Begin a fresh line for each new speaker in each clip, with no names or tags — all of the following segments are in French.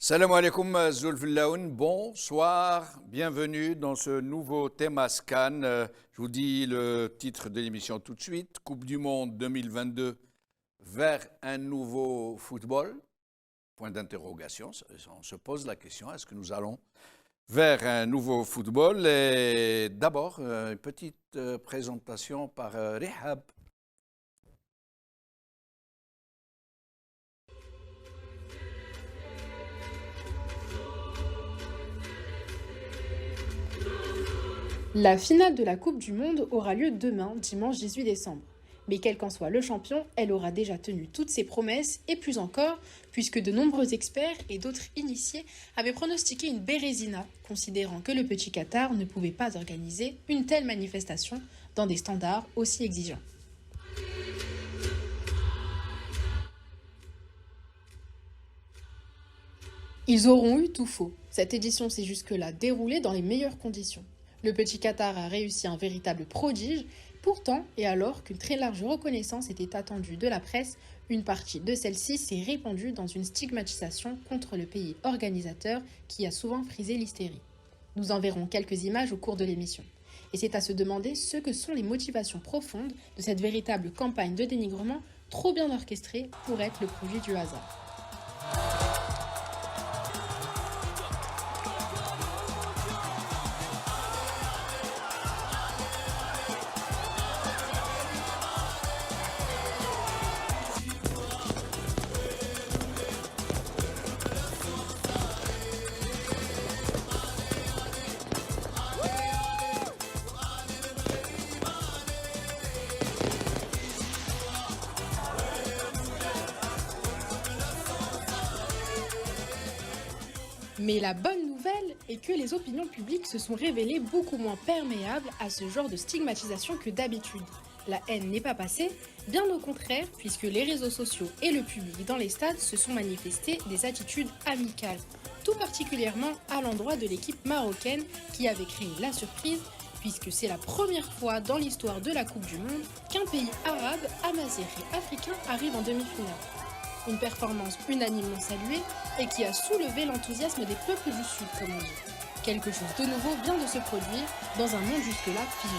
Salam alaikum Zulfillaoun, bonsoir, bienvenue dans ce nouveau thème Scan. Je vous dis le titre de l'émission tout de suite, Coupe du Monde 2022 vers un nouveau football, point d'interrogation, on se pose la question, est-ce que nous allons vers un nouveau football? Et d'abord, une petite présentation par Rihab.
La finale de la Coupe du Monde aura lieu demain, dimanche 18 décembre. Mais quel qu'en soit le champion, elle aura déjà tenu toutes ses promesses et plus encore, puisque de nombreux experts et d'autres initiés avaient pronostiqué une bérésina, considérant que le petit Qatar ne pouvait pas organiser une telle manifestation dans des standards aussi exigeants. Ils auront eu tout faux. Cette édition s'est jusque-là déroulée dans les meilleures conditions. Le petit Qatar a réussi un véritable prodige. Pourtant, et alors qu'une très large reconnaissance était attendue de la presse, une partie de celle-ci s'est répandue dans une stigmatisation contre le pays organisateur qui a souvent frisé l'hystérie. Nous en verrons quelques images au cours de l'émission. Et c'est à se demander ce que sont les motivations profondes de cette véritable campagne de dénigrement trop bien orchestrée pour être le produit du hasard. Mais la bonne nouvelle est que les opinions publiques se sont révélées beaucoup moins perméables à ce genre de stigmatisation que d'habitude. La haine n'est pas passée, bien au contraire, puisque les réseaux sociaux et le public dans les stades se sont manifestés des attitudes amicales, tout particulièrement à l'endroit de l'équipe marocaine qui avait créé la surprise, puisque c'est la première fois dans l'histoire de la Coupe du Monde qu'un pays arabe, amazigh et africain arrive en demi-finale. Une performance unanimement saluée et qui a soulevé l'enthousiasme des peuples du Sud, comme on dit. Quelque chose de nouveau vient de se produire dans un monde jusque-là figé.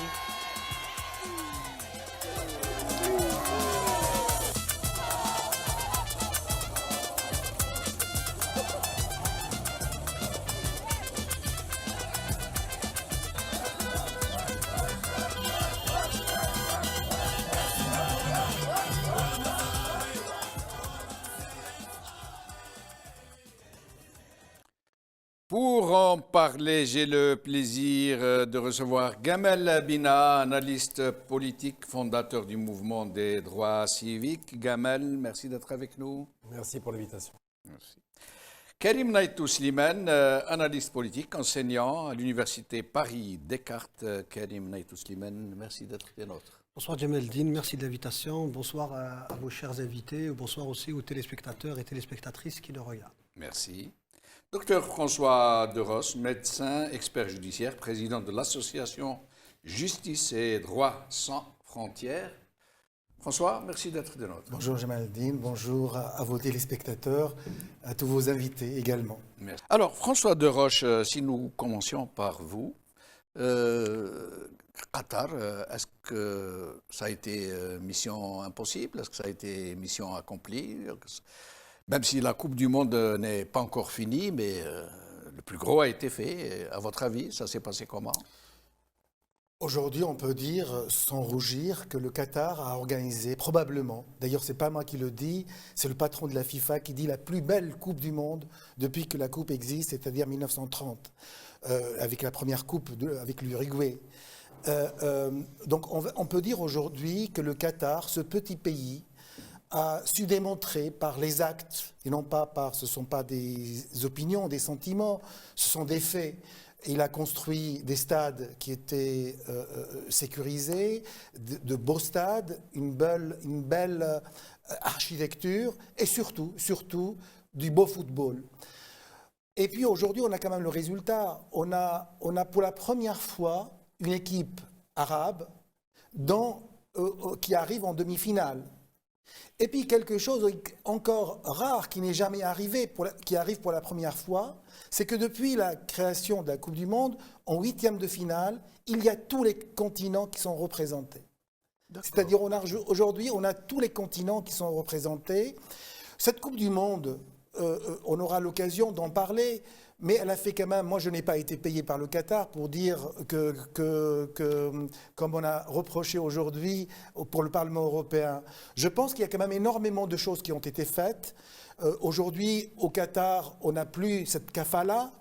Pour en parler, j'ai le plaisir de recevoir Gamel Bina, analyste politique, fondateur du mouvement des droits civiques. Gamel, merci d'être avec nous.
Merci pour l'invitation.
Merci. Karim Naïtou Slimane, analyste politique, enseignant à l'université Paris Descartes. Karim Naïtou Slimane, merci d'être des nôtres.
Bonsoir Djemeldine, merci de l'invitation. Bonsoir à vos chers invités. Bonsoir aussi aux téléspectateurs et téléspectatrices qui nous regardent.
Merci. Docteur François Deros, médecin, expert judiciaire, président de l'association Justice et Droits sans frontières. François, merci d'être de nôtre.
Bonjour Jamaldine, bonjour à vos téléspectateurs, à tous vos invités également.
Merci. Alors, François Deroche, si nous commencions par vous, Qatar, est-ce que ça a été mission impossible? Est-ce que ça a été mission accomplie? Même si la Coupe du Monde n'est pas encore finie, mais le plus gros a été fait. À votre avis, ça s'est passé comment?
Aujourd'hui, on peut dire, sans rougir, que le Qatar a organisé probablement, d'ailleurs c'est pas moi qui le dis, c'est le patron de la FIFA qui dit la plus belle Coupe du Monde depuis que la Coupe existe, c'est-à-dire 1930, avec la première Coupe avec l'Uruguay. Donc on peut dire aujourd'hui que le Qatar, ce petit pays, a su démontrer par les actes, et non pas par, ce ne sont pas des opinions, des sentiments, ce sont des faits. Il a construit des stades qui étaient sécurisés, de beaux stades, une belle architecture et surtout, du beau football. Et puis aujourd'hui, on a quand même le résultat. On a pour la première fois une équipe arabe qui arrive en demi-finale. Et puis quelque chose encore rare qui n'est jamais arrivé, qui arrive pour la première fois, c'est que depuis la création de la Coupe du Monde, en huitième de finale, il y a tous les continents qui sont représentés. C'est-à-dire aujourd'hui, on a tous les continents qui sont représentés. Cette Coupe du Monde, on aura l'occasion d'en parler, mais elle a fait quand même, moi je n'ai pas été payé par le Qatar pour dire que comme on a reproché aujourd'hui pour le Parlement européen, je pense qu'il y a quand même énormément de choses qui ont été faites. Aujourd'hui, au Qatar, on n'a plus cette kafala,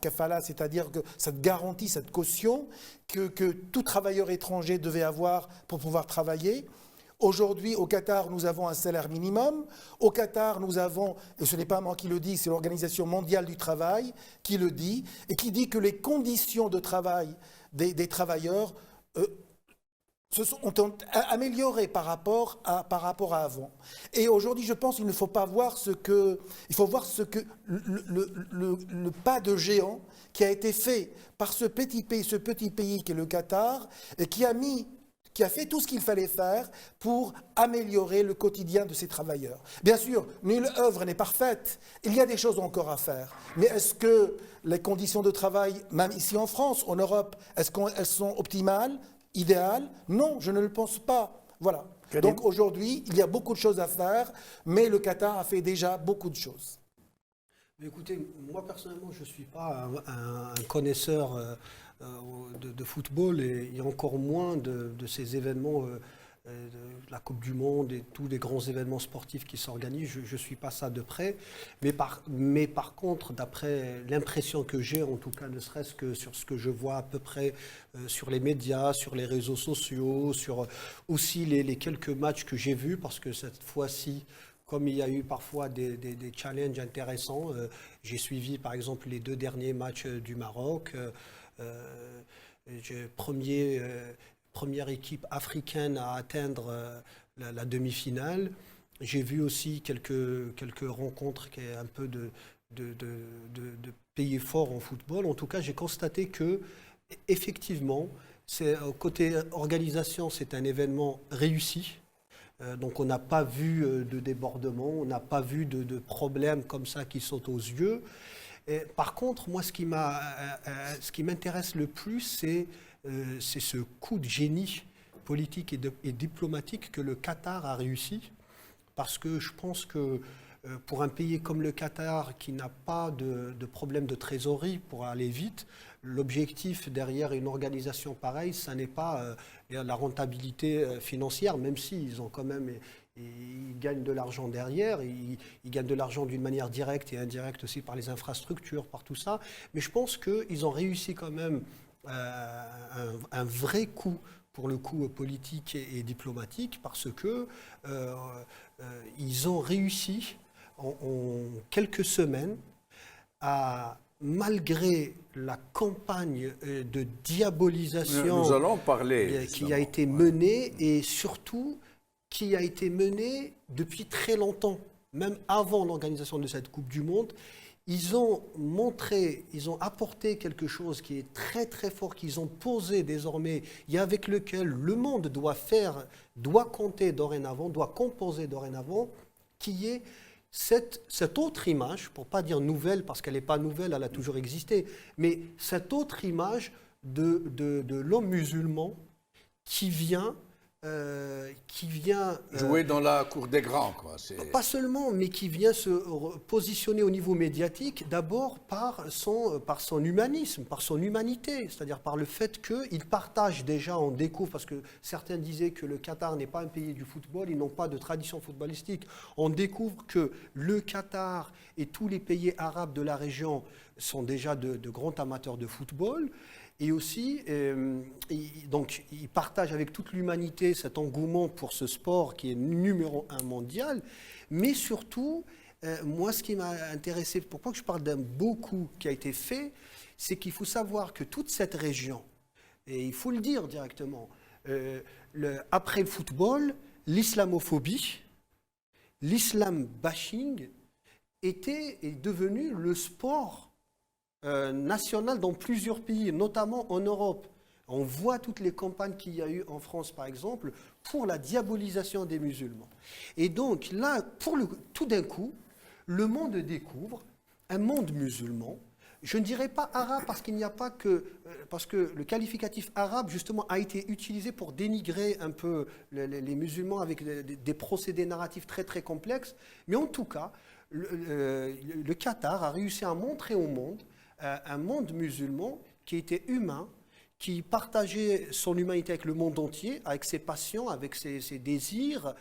c'est-à-dire que cette garantie, cette caution que tout travailleur étranger devait avoir pour pouvoir travailler. Aujourd'hui, au Qatar, nous avons un salaire minimum. Au Qatar, nous avons, et ce n'est pas moi qui le dis, c'est l'Organisation mondiale du travail qui le dit, et qui dit que les conditions de travail des travailleurs ont amélioré par rapport à avant. Et aujourd'hui, je pense qu'il ne faut pas voir il faut voir ce que le pas de géant qui a été fait par ce petit pays qui est le Qatar, et qui a fait tout ce qu'il fallait faire pour améliorer le quotidien de ses travailleurs. Bien sûr, nulle œuvre n'est parfaite. Il y a des choses encore à faire. Mais est-ce que les conditions de travail, même ici en France, en Europe, est-ce qu'elles sont optimales, idéales? Non, je ne le pense pas. Voilà. Donc aujourd'hui, il y a beaucoup de choses à faire, mais le Qatar a fait déjà beaucoup de choses.
Mais écoutez, moi personnellement, je ne suis pas un connaisseur de football et encore moins de ces événements, de la Coupe du Monde et tous les grands événements sportifs qui s'organisent. Je ne suis pas ça de près. Mais par contre, d'après l'impression que j'ai, en tout cas ne serait-ce que sur ce que je vois à peu près sur les médias, sur les réseaux sociaux, sur aussi les quelques matchs que j'ai vus, parce que cette fois-ci, comme il y a eu parfois des challenges intéressants, j'ai suivi par exemple les 2 derniers matchs du Maroc. Première équipe africaine à atteindre la demi-finale. J'ai vu aussi quelques rencontres qui est un peu de pays forts en football. En tout cas, j'ai constaté que effectivement, côté organisation, c'est un événement réussi. Donc on n'a pas vu de débordement, on n'a pas vu de problèmes comme ça qui sautent aux yeux. Et par contre, moi, ce qui m'intéresse le plus, c'est ce coup de génie politique et diplomatique que le Qatar a réussi. Parce que je pense que pour un pays comme le Qatar, qui n'a pas de problème de trésorerie pour aller vite, l'objectif derrière une organisation pareille, ça n'est pas la rentabilité financière, même s'ils ont quand même... Ils gagnent de l'argent derrière, ils gagnent de l'argent d'une manière directe et indirecte aussi par les infrastructures, par tout ça. Mais je pense qu'ils ont réussi quand même un vrai coup, pour le coup politique et diplomatique, parce que ils ont réussi en quelques semaines à, malgré la campagne de diabolisation
nous allons parler,
qui a été menée, et surtout qui a été menée depuis très longtemps, même avant l'organisation de cette Coupe du Monde. Ils ont apporté quelque chose qui est très très fort, qu'ils ont posé désormais, et avec lequel le monde doit compter dorénavant, doit composer dorénavant, qui est cette autre image, pour ne pas dire nouvelle, parce qu'elle n'est pas nouvelle, elle a toujours existé, mais cette autre image de l'homme musulman qui vient
jouer dans la cour des grands, quoi.
Pas seulement, mais qui vient se positionner au niveau médiatique, d'abord par son humanisme, par son humanité, c'est-à-dire par le fait qu'il partage déjà, on découvre, parce que certains disaient que le Qatar n'est pas un pays du football, ils n'ont pas de tradition footballistique. On découvre que le Qatar et tous les pays arabes de la région sont déjà de grands amateurs de football. Et aussi, donc, il partage avec toute l'humanité cet engouement pour ce sport qui est numéro 1 mondial. Mais surtout, moi, ce qui m'a intéressé, pourquoi je parle d'un beau coup qui a été fait, c'est qu'il faut savoir que toute cette région, et il faut le dire directement, après le football, l'islamophobie, l'islam bashing est devenu le sport national dans plusieurs pays, notamment en Europe. On voit toutes les campagnes qu'il y a eu en France, par exemple, pour la diabolisation des musulmans. Et donc là, tout d'un coup, le monde découvre un monde musulman. Je ne dirais pas arabe parce qu'il n'y a pas que... Parce que le qualificatif arabe, justement, a été utilisé pour dénigrer un peu les musulmans avec des procédés narratifs très, très complexes. Mais en tout cas, le Qatar a réussi à montrer au monde un monde musulman qui était humain, qui partageait son humanité avec le monde entier, avec ses passions, avec ses désirs,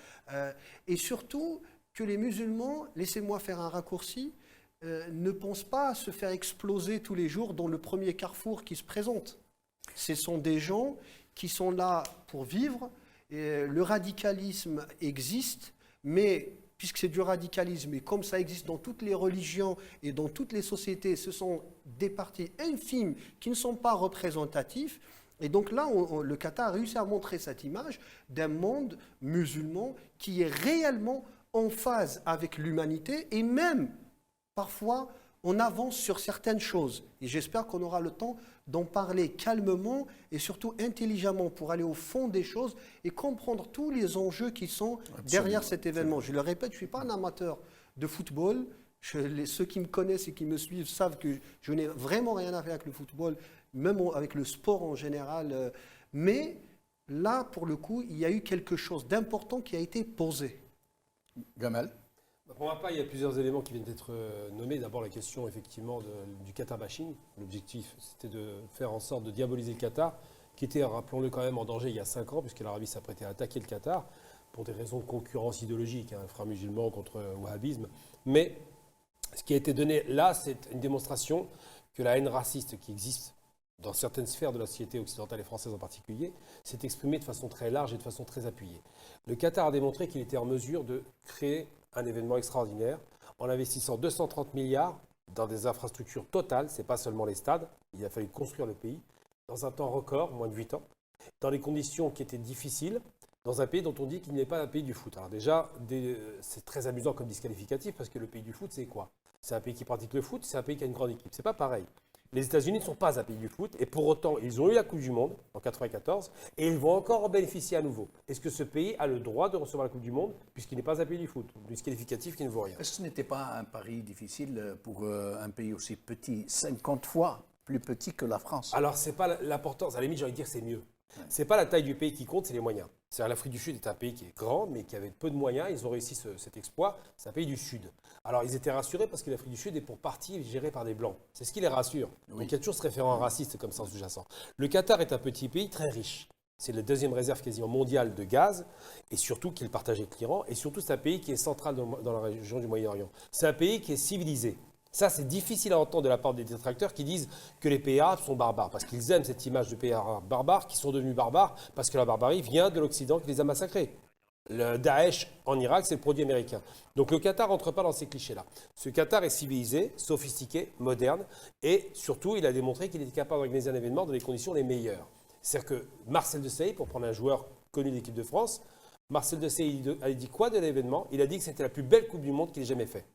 et surtout que les musulmans, laissez-moi faire un raccourci, ne pensent pas à se faire exploser tous les jours dans le premier carrefour qui se présente. Ce sont des gens qui sont là pour vivre, et le radicalisme existe, mais puisque c'est du radicalisme, et comme ça existe dans toutes les religions et dans toutes les sociétés, ce sont des partis infimes qui ne sont pas représentatifs. Et donc là, le Qatar a réussi à montrer cette image d'un monde musulman qui est réellement en phase avec l'humanité et même, parfois, on avance sur certaines choses. Et j'espère qu'on aura le temps d'en parler calmement et surtout intelligemment pour aller au fond des choses et comprendre tous les enjeux qui sont derrière cet événement. Je le répète, je ne suis pas un amateur de football. Ceux qui me connaissent et qui me suivent savent que je n'ai vraiment rien à faire avec le football, même avec le sport en général. Mais là, pour le coup, il y a eu quelque chose d'important qui a été posé.
Gamal?
Pour ma part, il y a plusieurs éléments qui viennent d'être nommés. D'abord, la question effectivement du Qatar bashing. L'objectif, c'était de faire en sorte de diaboliser le Qatar, qui était, rappelons-le quand même, en danger il y a 5 ans, puisque l'Arabie s'apprêtait à attaquer le Qatar pour des raisons de concurrence idéologique, frères musulmans contre wahhabisme. Mais ce qui a été donné là, c'est une démonstration que la haine raciste qui existe dans certaines sphères de la société occidentale et française en particulier, s'est exprimée de façon très large et de façon très appuyée. Le Qatar a démontré qu'il était en mesure de créer un événement extraordinaire en investissant 230 milliards dans des infrastructures totales, ce n'est pas seulement les stades, il a fallu construire le pays, dans un temps record, moins de 8 ans, dans des conditions qui étaient difficiles, dans un pays dont on dit qu'il n'est pas un pays du foot. Alors déjà, c'est très amusant comme disqualificatif, parce que le pays du foot, c'est quoi? C'est un pays qui pratique le foot, c'est un pays qui a une grande équipe, c'est pas pareil. Les États-Unis ne sont pas un pays du foot et pour autant, ils ont eu la Coupe du Monde en 1994 et ils vont encore en bénéficier à nouveau. Est-ce que ce pays a le droit de recevoir la Coupe du Monde puisqu'il n'est pas un pays du foot, du disqualificatif qui ne vaut rien?
Est-ce que ce n'était pas un pari difficile pour un pays aussi petit, 50 fois plus petit que la France?
Alors, ce n'est pas l'importance. À la limite, j'ai envie de dire que c'est mieux. Ce n'est pas la taille du pays qui compte, c'est les moyens. C'est-à-dire l'Afrique du Sud est un pays qui est grand, mais qui avait peu de moyens. Ils ont réussi cet exploit. C'est un pays du Sud. Alors, ils étaient rassurés parce que l'Afrique du Sud est pour partie gérée par des Blancs. C'est ce qui les rassure. Oui. Donc, il y a toujours ce référent raciste comme ça en sous-jacent. Le Qatar est un petit pays très riche. C'est la deuxième réserve quasiment mondiale de gaz, et surtout qu'il partage avec l'Iran. Et surtout, c'est un pays qui est central dans la région du Moyen-Orient. C'est un pays qui est civilisé. Ça, c'est difficile à entendre de la part des détracteurs qui disent que les pays arabes sont barbares, parce qu'ils aiment cette image de pays arabes barbares qui sont devenus barbares parce que la barbarie vient de l'Occident qui les a massacrés. Le Daesh en Irak, c'est le produit américain. Donc le Qatar n'entre pas dans ces clichés-là. Ce Qatar est civilisé, sophistiqué, moderne, et surtout, il a démontré qu'il était capable d'organiser un événement dans les conditions les meilleures. C'est-à-dire que Marcel Desailly, pour prendre un joueur connu de l'équipe de France, Marcel Desailly a dit quoi de l'événement? Il a dit que c'était la plus belle Coupe du Monde qu'il ait jamais faite.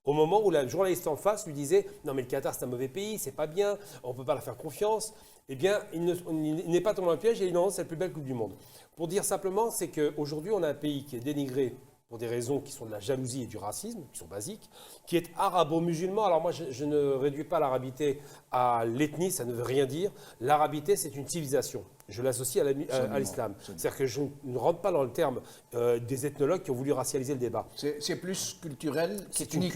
Au moment où la journaliste en face lui disait « Non mais le Qatar c'est un mauvais pays, c'est pas bien, on ne peut pas leur faire confiance », eh bien il n'est pas tombé dans le piège et il dit « Non, c'est la plus belle Coupe du Monde ». Pour dire simplement, c'est qu'aujourd'hui on a un pays qui est dénigré pour des raisons qui sont de la jalousie et du racisme, qui sont basiques, qui est arabo-musulman. Alors moi je ne réduis pas l'arabité à l'ethnie, ça ne veut rien dire. L'arabité c'est une civilisation. Je l'associe à l'islam. C'est-à-dire que je ne rentre pas dans le terme des ethnologues qui ont voulu racialiser le débat.
C'est plus culturel.
C'est une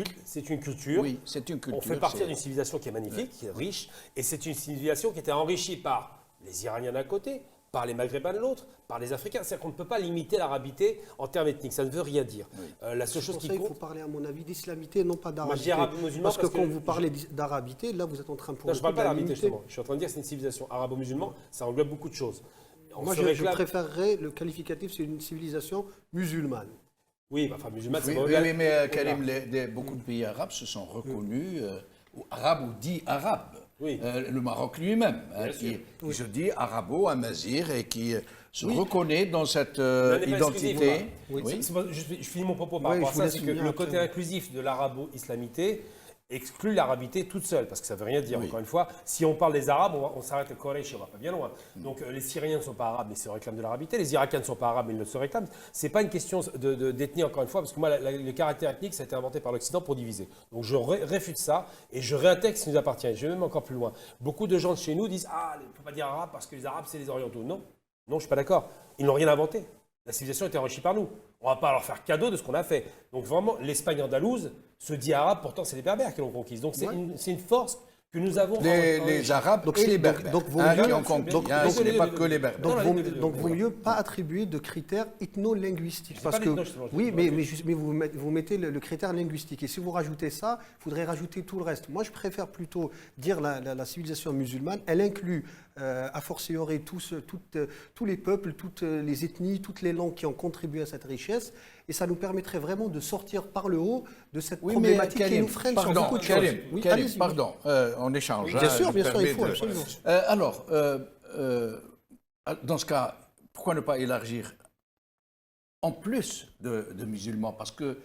culture.
Oui, c'est une culture.
On fait partie d'une civilisation qui est magnifique, qui est riche, et c'est une civilisation qui était enrichie par les Iraniens d'un côté, par les Maghrébins de l'autre, par les Africains. C'est-à-dire qu'on ne peut pas limiter l'arabité en termes ethniques. Ça ne veut rien dire.
Oui.
La seule chose qui compte...
Il faut parler, à mon avis, d'islamité, non pas d'arabité.
Moi, je dis arabo-musulman
parce que quand vous parlez d'arabité, là, vous êtes en train de...
Non, je ne parle pas d'arabité, justement. Je suis en train de dire que c'est une civilisation arabo-musulman. Ça englobe beaucoup de choses.
Moi, je préférerais, le qualificatif, c'est une civilisation musulmane.
Oui, enfin, musulmane, c'est
oui, mais Karim, beaucoup de pays arabes se sont reconnus, arabes ou dits arabes.
Oui.
Le Maroc lui-même, qui se dit arabo-amazir et qui se reconnaît dans cette identité.
Oui. Je finis mon propos par rapport à ça, c'est que le côté inclusif de l'arabo-islamité exclut l'arabité toute seule, parce que ça ne veut rien dire. Encore une fois, si on parle des Arabes, on s'arrête le Koresh, on ne va pas bien loin. Donc les Syriens ne sont pas arabes, mais ils se réclament de l'arabité. Les Irakiens ne sont pas arabes, mais ils ne se réclament. Ce n'est pas une question d'ethnie, encore une fois, parce que moi, le caractère ethnique, ça a été inventé par l'Occident pour diviser. Donc je réfute ça et je réintègre ce qui nous appartient. Je vais même encore plus loin. Beaucoup de gens de chez nous disent « Ah, il ne faut pas dire arabe parce que les Arabes, c'est les Orientaux ». Non, je ne suis pas d'accord. Ils n'ont rien inventé. La civilisation a été enrichie par nous. On ne va pas leur faire cadeau de ce qu'on a fait. Donc vraiment, l'Espagne andalouse se dit arabe, pourtant c'est les Berbères qui l'ont conquise. Donc c'est une force que nous avons.
Les Arabes et les Berbères.
Donc,
ce n'est pas que les Berbères.
Donc, vaut mieux pas attribuer de critères ethno-linguistiques. Parce que, oui, mais vous mettez le critère linguistique. Et si vous rajoutez ça, il faudrait rajouter tout le reste. Moi, je préfère plutôt dire la civilisation musulmane, elle inclut a fortiori tous les peuples, toutes les ethnies, toutes les langues qui ont contribué à cette richesse. Et ça nous permettrait vraiment de sortir par le haut de cette problématique qui nous freine sur beaucoup de choses.
Karim, pardon, on échange.
Bien sûr, il faut, absolument.
Alors, dans ce cas, pourquoi ne pas élargir en plus de musulmans? Parce que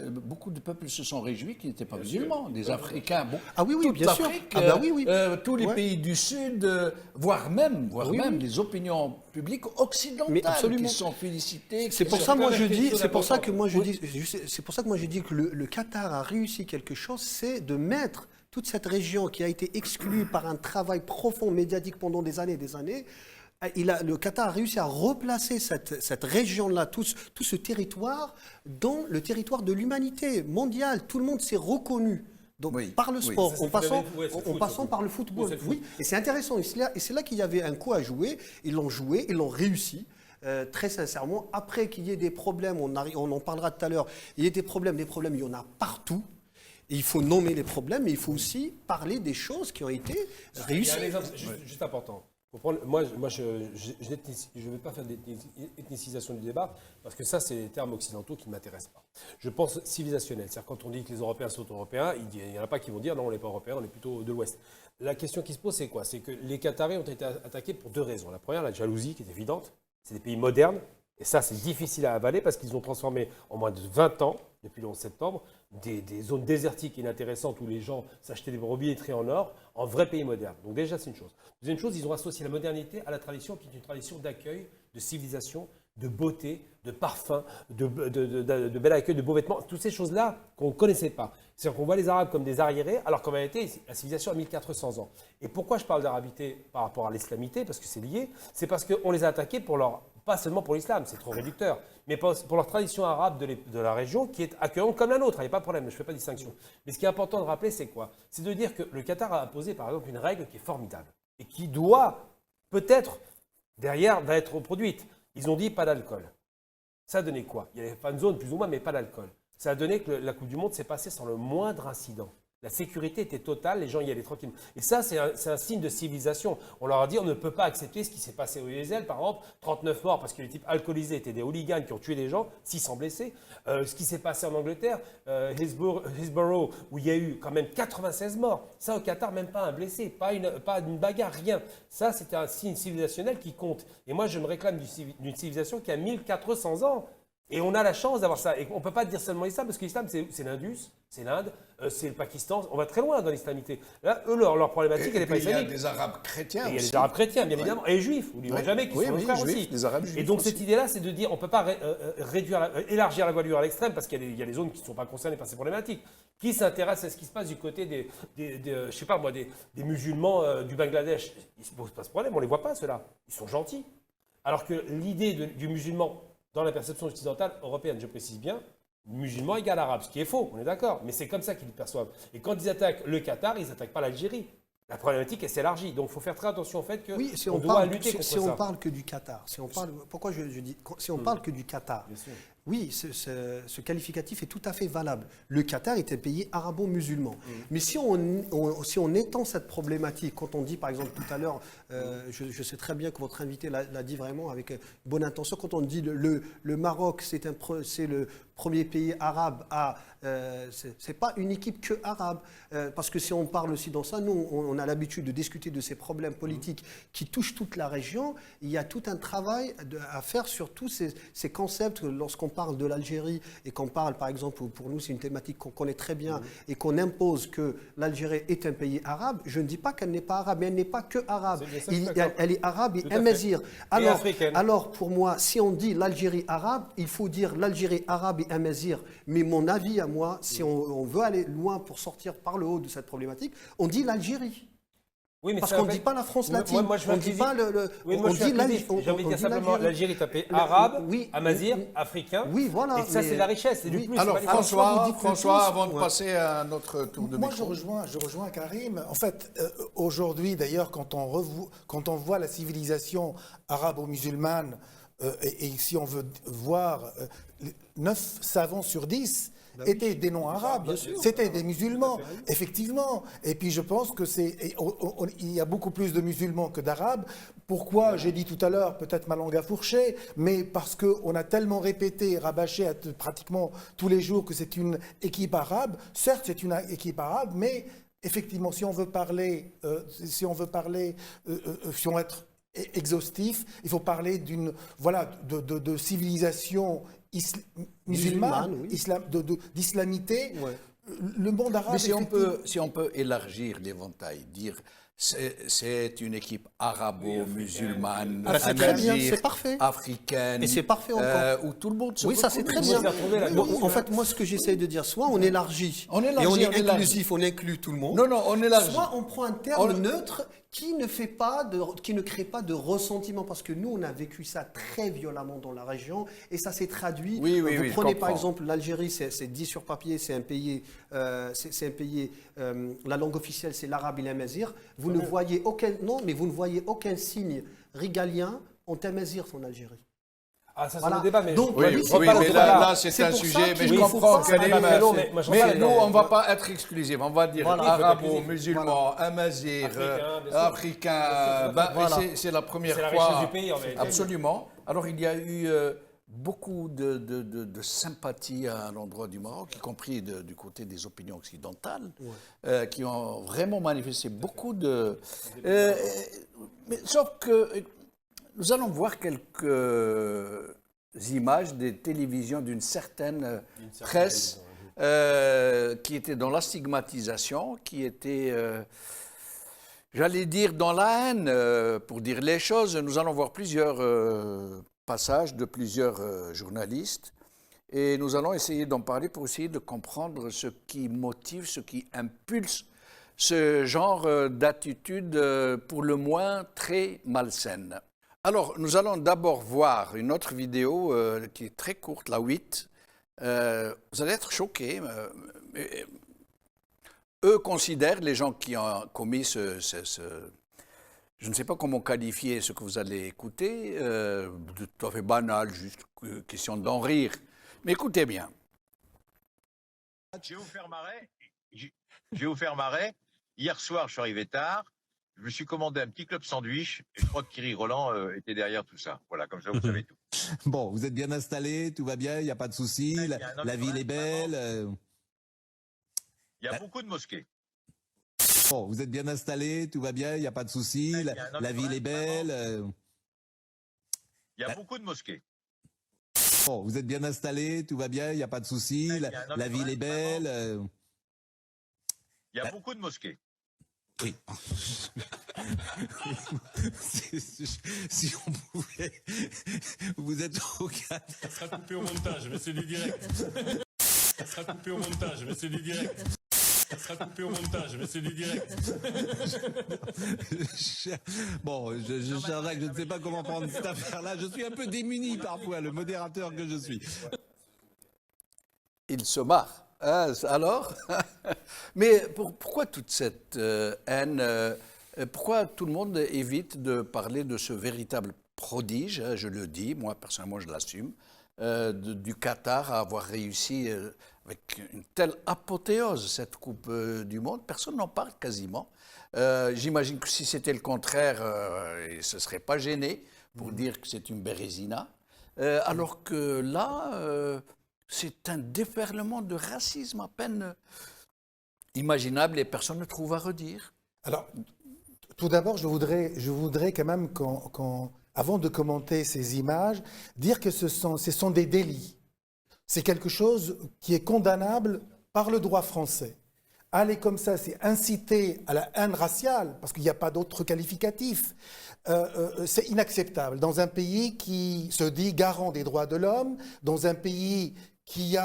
beaucoup de peuples se sont réjouis qu'ils n'étaient pas musulmans, des Africains.
Ah oui,
toute
bien sûr.
l'Afrique, tous les pays du Sud, voire même les opinions publiques occidentales qui sont félicitées.
C'est pour ça que moi je dis que le Qatar a réussi quelque chose, c'est de mettre toute cette région qui a été exclue par un travail profond médiatique pendant des années et des années. Le Qatar a réussi à replacer cette région-là, tout ce territoire, dans le territoire de l'humanité mondiale. Tout le monde s'est reconnu. Donc, par le sport, en passant par le football. Oui, et c'est intéressant. Et c'est là qu'il y avait un coup à jouer. Ils l'ont réussi. Très sincèrement, après qu'il y ait des problèmes, on en parlera tout à l'heure, il y a des problèmes, il y en a partout. Et il faut nommer les problèmes, mais il faut aussi parler des choses qui ont été réussies.
Il y a un exemple juste important. Moi, je ne vais pas faire d'ethnicisation du débat, parce que ça, c'est les termes occidentaux qui ne m'intéressent pas. Je pense civilisationnel. C'est-à-dire, quand on dit que les Européens sont européens, il n'y en a pas qui vont dire non, on n'est pas européens, on est plutôt de l'Ouest. La question qui se pose, c'est quoi? C'est que les Qataris ont été attaqués pour deux raisons. La première, la jalousie, qui est évidente. C'est des pays modernes, et ça, c'est difficile à avaler, parce qu'ils ont transformé en moins de 20 ans, depuis le 11 septembre, des zones désertiques inintéressantes où les gens s'achetaient des robinetteries en or, en vrais pays modernes. Donc déjà, c'est une chose. Deuxième chose, ils ont associé la modernité à la tradition, qui est une tradition d'accueil, de civilisation, de beauté, de parfum, de bel accueil, de beaux vêtements, toutes ces choses-là qu'on ne connaissait pas. C'est-à-dire qu'on voit les Arabes comme des arriérés, alors qu'en réalité, la civilisation a 1400 ans. Et pourquoi je parle d'arabité par rapport à l'islamité? Parce que c'est lié. C'est parce qu'on les a attaqués pas seulement pour l'islam, c'est trop réducteur, mais pour leur tradition arabe de la région qui est accueillante comme la nôtre, il n'y a pas de problème, je ne fais pas de distinction. Mais ce qui est important de rappeler, c'est quoi? C'est de dire que le Qatar a imposé par exemple une règle qui est formidable et qui doit peut-être, derrière, va être reproduite. Ils ont dit pas d'alcool. Ça a donné quoi? Il n'y avait pas une zone plus ou moins, mais pas d'alcool. Ça a donné que la Coupe du Monde s'est passée sans le moindre incident. La sécurité était totale, les gens y allaient tranquillement. Et ça, c'est un signe de civilisation. On leur a dit, on ne peut pas accepter ce qui s'est passé au Yezel, par exemple, 39 morts parce que les types alcoolisés étaient des hooligans qui ont tué des gens, 600 blessés. Ce qui s'est passé en Angleterre, Hillsborough, où il y a eu quand même 96 morts. Ça, au Qatar, même pas un blessé, pas une bagarre, rien. Ça, c'était un signe civilisationnel qui compte. Et moi, je me réclame d'une civilisation qui a 1400 ans. Et on a la chance d'avoir ça. Et on ne peut pas dire seulement l'islam, parce que l'islam, c'est l'Indus, c'est l'Inde, c'est le Pakistan. On va très loin dans l'islamité. Là, eux, leur problématique, elle n'est pas islamique.
Il y a des Arabes chrétiens aussi.
Il y a des Arabes chrétiens, bien évidemment, et les Juifs. N'oublions jamais qu'ils sont nos frères aussi.
Les Arabes juifs
et donc,
aussi.
cette idée-là, c'est de dire on ne peut pas élargir la voilure à l'extrême, parce qu'il y a des zones qui ne sont pas concernées par ces problématiques. Qui s'intéresse à ce qui se passe du côté je sais pas moi, des musulmans du Bangladesh? Ils ne se posent pas ce problème, on ne les voit pas, ceux-là. Ils sont gentils. Alors que l'idée du musulman, dans la perception occidentale, européenne, je précise bien, musulman égale arabe, ce qui est faux, on est d'accord, mais c'est comme ça qu'ils le perçoivent. Et quand ils attaquent le Qatar, ils n'attaquent pas l'Algérie. La problématique, elle s'élargit. Donc, il faut faire très attention au fait que on doit lutter contre ça.
Si on parle que du Qatar, pourquoi je dis, si on parle que du Qatar, oui, ce qualificatif est tout à fait valable. Le Qatar est un pays arabo-musulman. Mais si on étend cette problématique, quand on dit, par exemple, tout à l'heure, je sais très bien que votre invité l'a dit vraiment avec bonne intention, quand on dit le Maroc, c'est le premier pays arabe à... c'est pas une équipe que arabe. Parce que si on parle aussi dans ça, nous, on a l'habitude de discuter de ces problèmes politiques qui touchent toute la région. Il y a tout un travail à faire sur tous ces concepts. Lorsqu'on parle de l'Algérie et qu'on parle, par exemple, pour nous, c'est une thématique qu'on connaît très bien et qu'on impose que l'Algérie est un pays arabe, je ne dis pas qu'elle n'est pas arabe, mais elle n'est pas que arabe. Elle est arabe et amazigh. Alors, pour moi, si on dit l'Algérie arabe, il faut dire l'Algérie arabe et amazigh. Mais mon avis à moi, si on veut aller loin pour sortir par le haut de cette problématique, on dit l'Algérie.
Oui, mais
parce qu'on ne dit pas la France latine.
Moi, je
on ne dit pas
Oui, moi, je suis inclusif. J'ai envie de dire simplement l'Algérie est un pays arabe, amazigh, africain.
Oui, voilà.
Et ça, c'est la richesse, c'est du plus.
Alors, François, avant de passer à notre tour de micro.
Moi, je rejoins Karim. En fait, aujourd'hui, d'ailleurs, quand on voit la civilisation arabo-musulmane, et si on veut voir 9 savants sur 10 étaient des noms arabes, c'était des musulmans, effectivement. Et puis je pense que il y a beaucoup plus de musulmans que d'arabes. Pourquoi? J'ai dit tout à l'heure, peut-être ma langue a fourché, mais parce qu'on a tellement répété et rabâché pratiquement tous les jours que c'est une équipe arabe. Certes, c'est une équipe arabe, mais effectivement, si on veut être exhaustif, il faut parler de civilisation musulmane, d'islamité.
Ouais.
Le monde arabe.
Mais si on peut élargir l'éventail, dire c'est une équipe arabo-musulmane,
c'est parfait.
africaine,
et c'est parfait encore.
où tout le monde se
Oui, ça c'est très bien. En fait, moi, ce que j'essaie de dire, soit on élargit, et on est inclusif, on inclut tout le monde.
Non, on élargit.
Soit on prend un terme neutre qui ne crée pas de ressentiment, parce que nous, on a vécu ça très violemment dans la région, et ça s'est traduit.
Oui,
vous prenez par exemple l'Algérie, c'est dit sur papier, c'est un pays, la langue officielle, c'est l'arabe et l'amazigh. Vous ne voyez aucun signe régalien en amazigh en Algérie.
Ah, ça, c'est le débat, mais...
Donc, mais là, c'est un sujet, mais je comprends qu'elle est... Mais nous, on ne va pas être exclusif, on va dire arabo, musulman, amazigh, africain, c'est la première fois.
C'est la richesse du pays, en réalité.
Absolument. Alors, il y a eu beaucoup de sympathie à l'endroit du Maroc, y compris du côté des opinions occidentales, qui ont vraiment manifesté beaucoup de... mais sauf que... Nous allons voir quelques images des télévisions d'une certaine presse qui était dans la stigmatisation, qui était, j'allais dire, dans la haine, pour dire les choses. Nous allons voir plusieurs passages de plusieurs journalistes et nous allons essayer d'en parler pour essayer de comprendre ce qui motive, ce qui impulse ce genre d'attitude pour le moins très malsaine. Alors, nous allons d'abord voir une autre vidéo qui est très courte, la 8. Vous allez être choqués. Eux considèrent, les gens qui ont commis je ne sais pas comment qualifier ce que vous allez écouter, tout à fait banal, juste question d'en rire. Mais écoutez bien.
Je vais vous faire marrer. Hier soir, je suis arrivé tard. Je me suis commandé un petit club sandwich et je crois que Thierry Roland était derrière tout ça. Voilà, comme ça vous savez tout.
Bon, vous êtes bien installé, tout va bien, il n'y a pas de souci, la ville est belle.
Il y a beaucoup de mosquées.
Bon, vous êtes bien installé, tout va bien, il n'y a pas de souci, la ville est belle.
Il y a beaucoup de mosquées.
Bon, vous êtes bien installé, tout va bien, il n'y a pas de souci, la ville est belle.
Il y a beaucoup de mosquées.
Oui. Si on pouvait... Vous êtes au cadre.
Ça sera coupé au montage, mais c'est du direct. Ça sera coupé au montage, mais c'est du direct. Ça sera coupé au montage, mais c'est du direct.
Bon, cher Jacques, je ne sais pas comment prendre cette affaire-là. Je suis un peu démuni parfois, le modérateur que je suis.
Il se marre. Alors, mais pourquoi toute cette haine? Pourquoi tout le monde évite de parler de ce véritable prodige, je le dis, moi personnellement je l'assume, du Qatar à avoir réussi avec une telle apothéose cette Coupe du Monde? Personne n'en parle quasiment. J'imagine que si c'était le contraire, ils ne se seraient pas gênés pour dire que c'est une bérésina. Alors que là... c'est un déferlement de racisme à peine imaginable et personne ne trouve à redire.
Alors, tout d'abord, je voudrais quand même, avant de commenter ces images, dire que ce sont des délits. C'est quelque chose qui est condamnable par le droit français. Aller comme ça, c'est inciter à la haine raciale, parce qu'il n'y a pas d'autre qualificatif. C'est inacceptable. Dans un pays qui se dit garant des droits de l'homme, dans un pays qui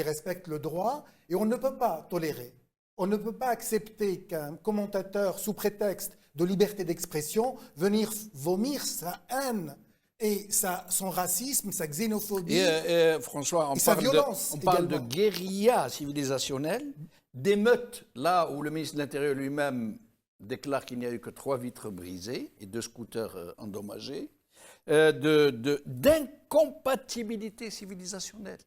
respecte le droit, et on ne peut pas tolérer. On ne peut pas accepter qu'un commentateur, sous prétexte de liberté d'expression, venir vomir sa haine et son racisme, sa xénophobie.
Et François, on parle de guérilla civilisationnelle, d'émeutes, là où le ministre de l'Intérieur lui-même déclare qu'il n'y a eu que 3 vitres brisées et 2 scooters endommagés, d'incompatibilité civilisationnelle.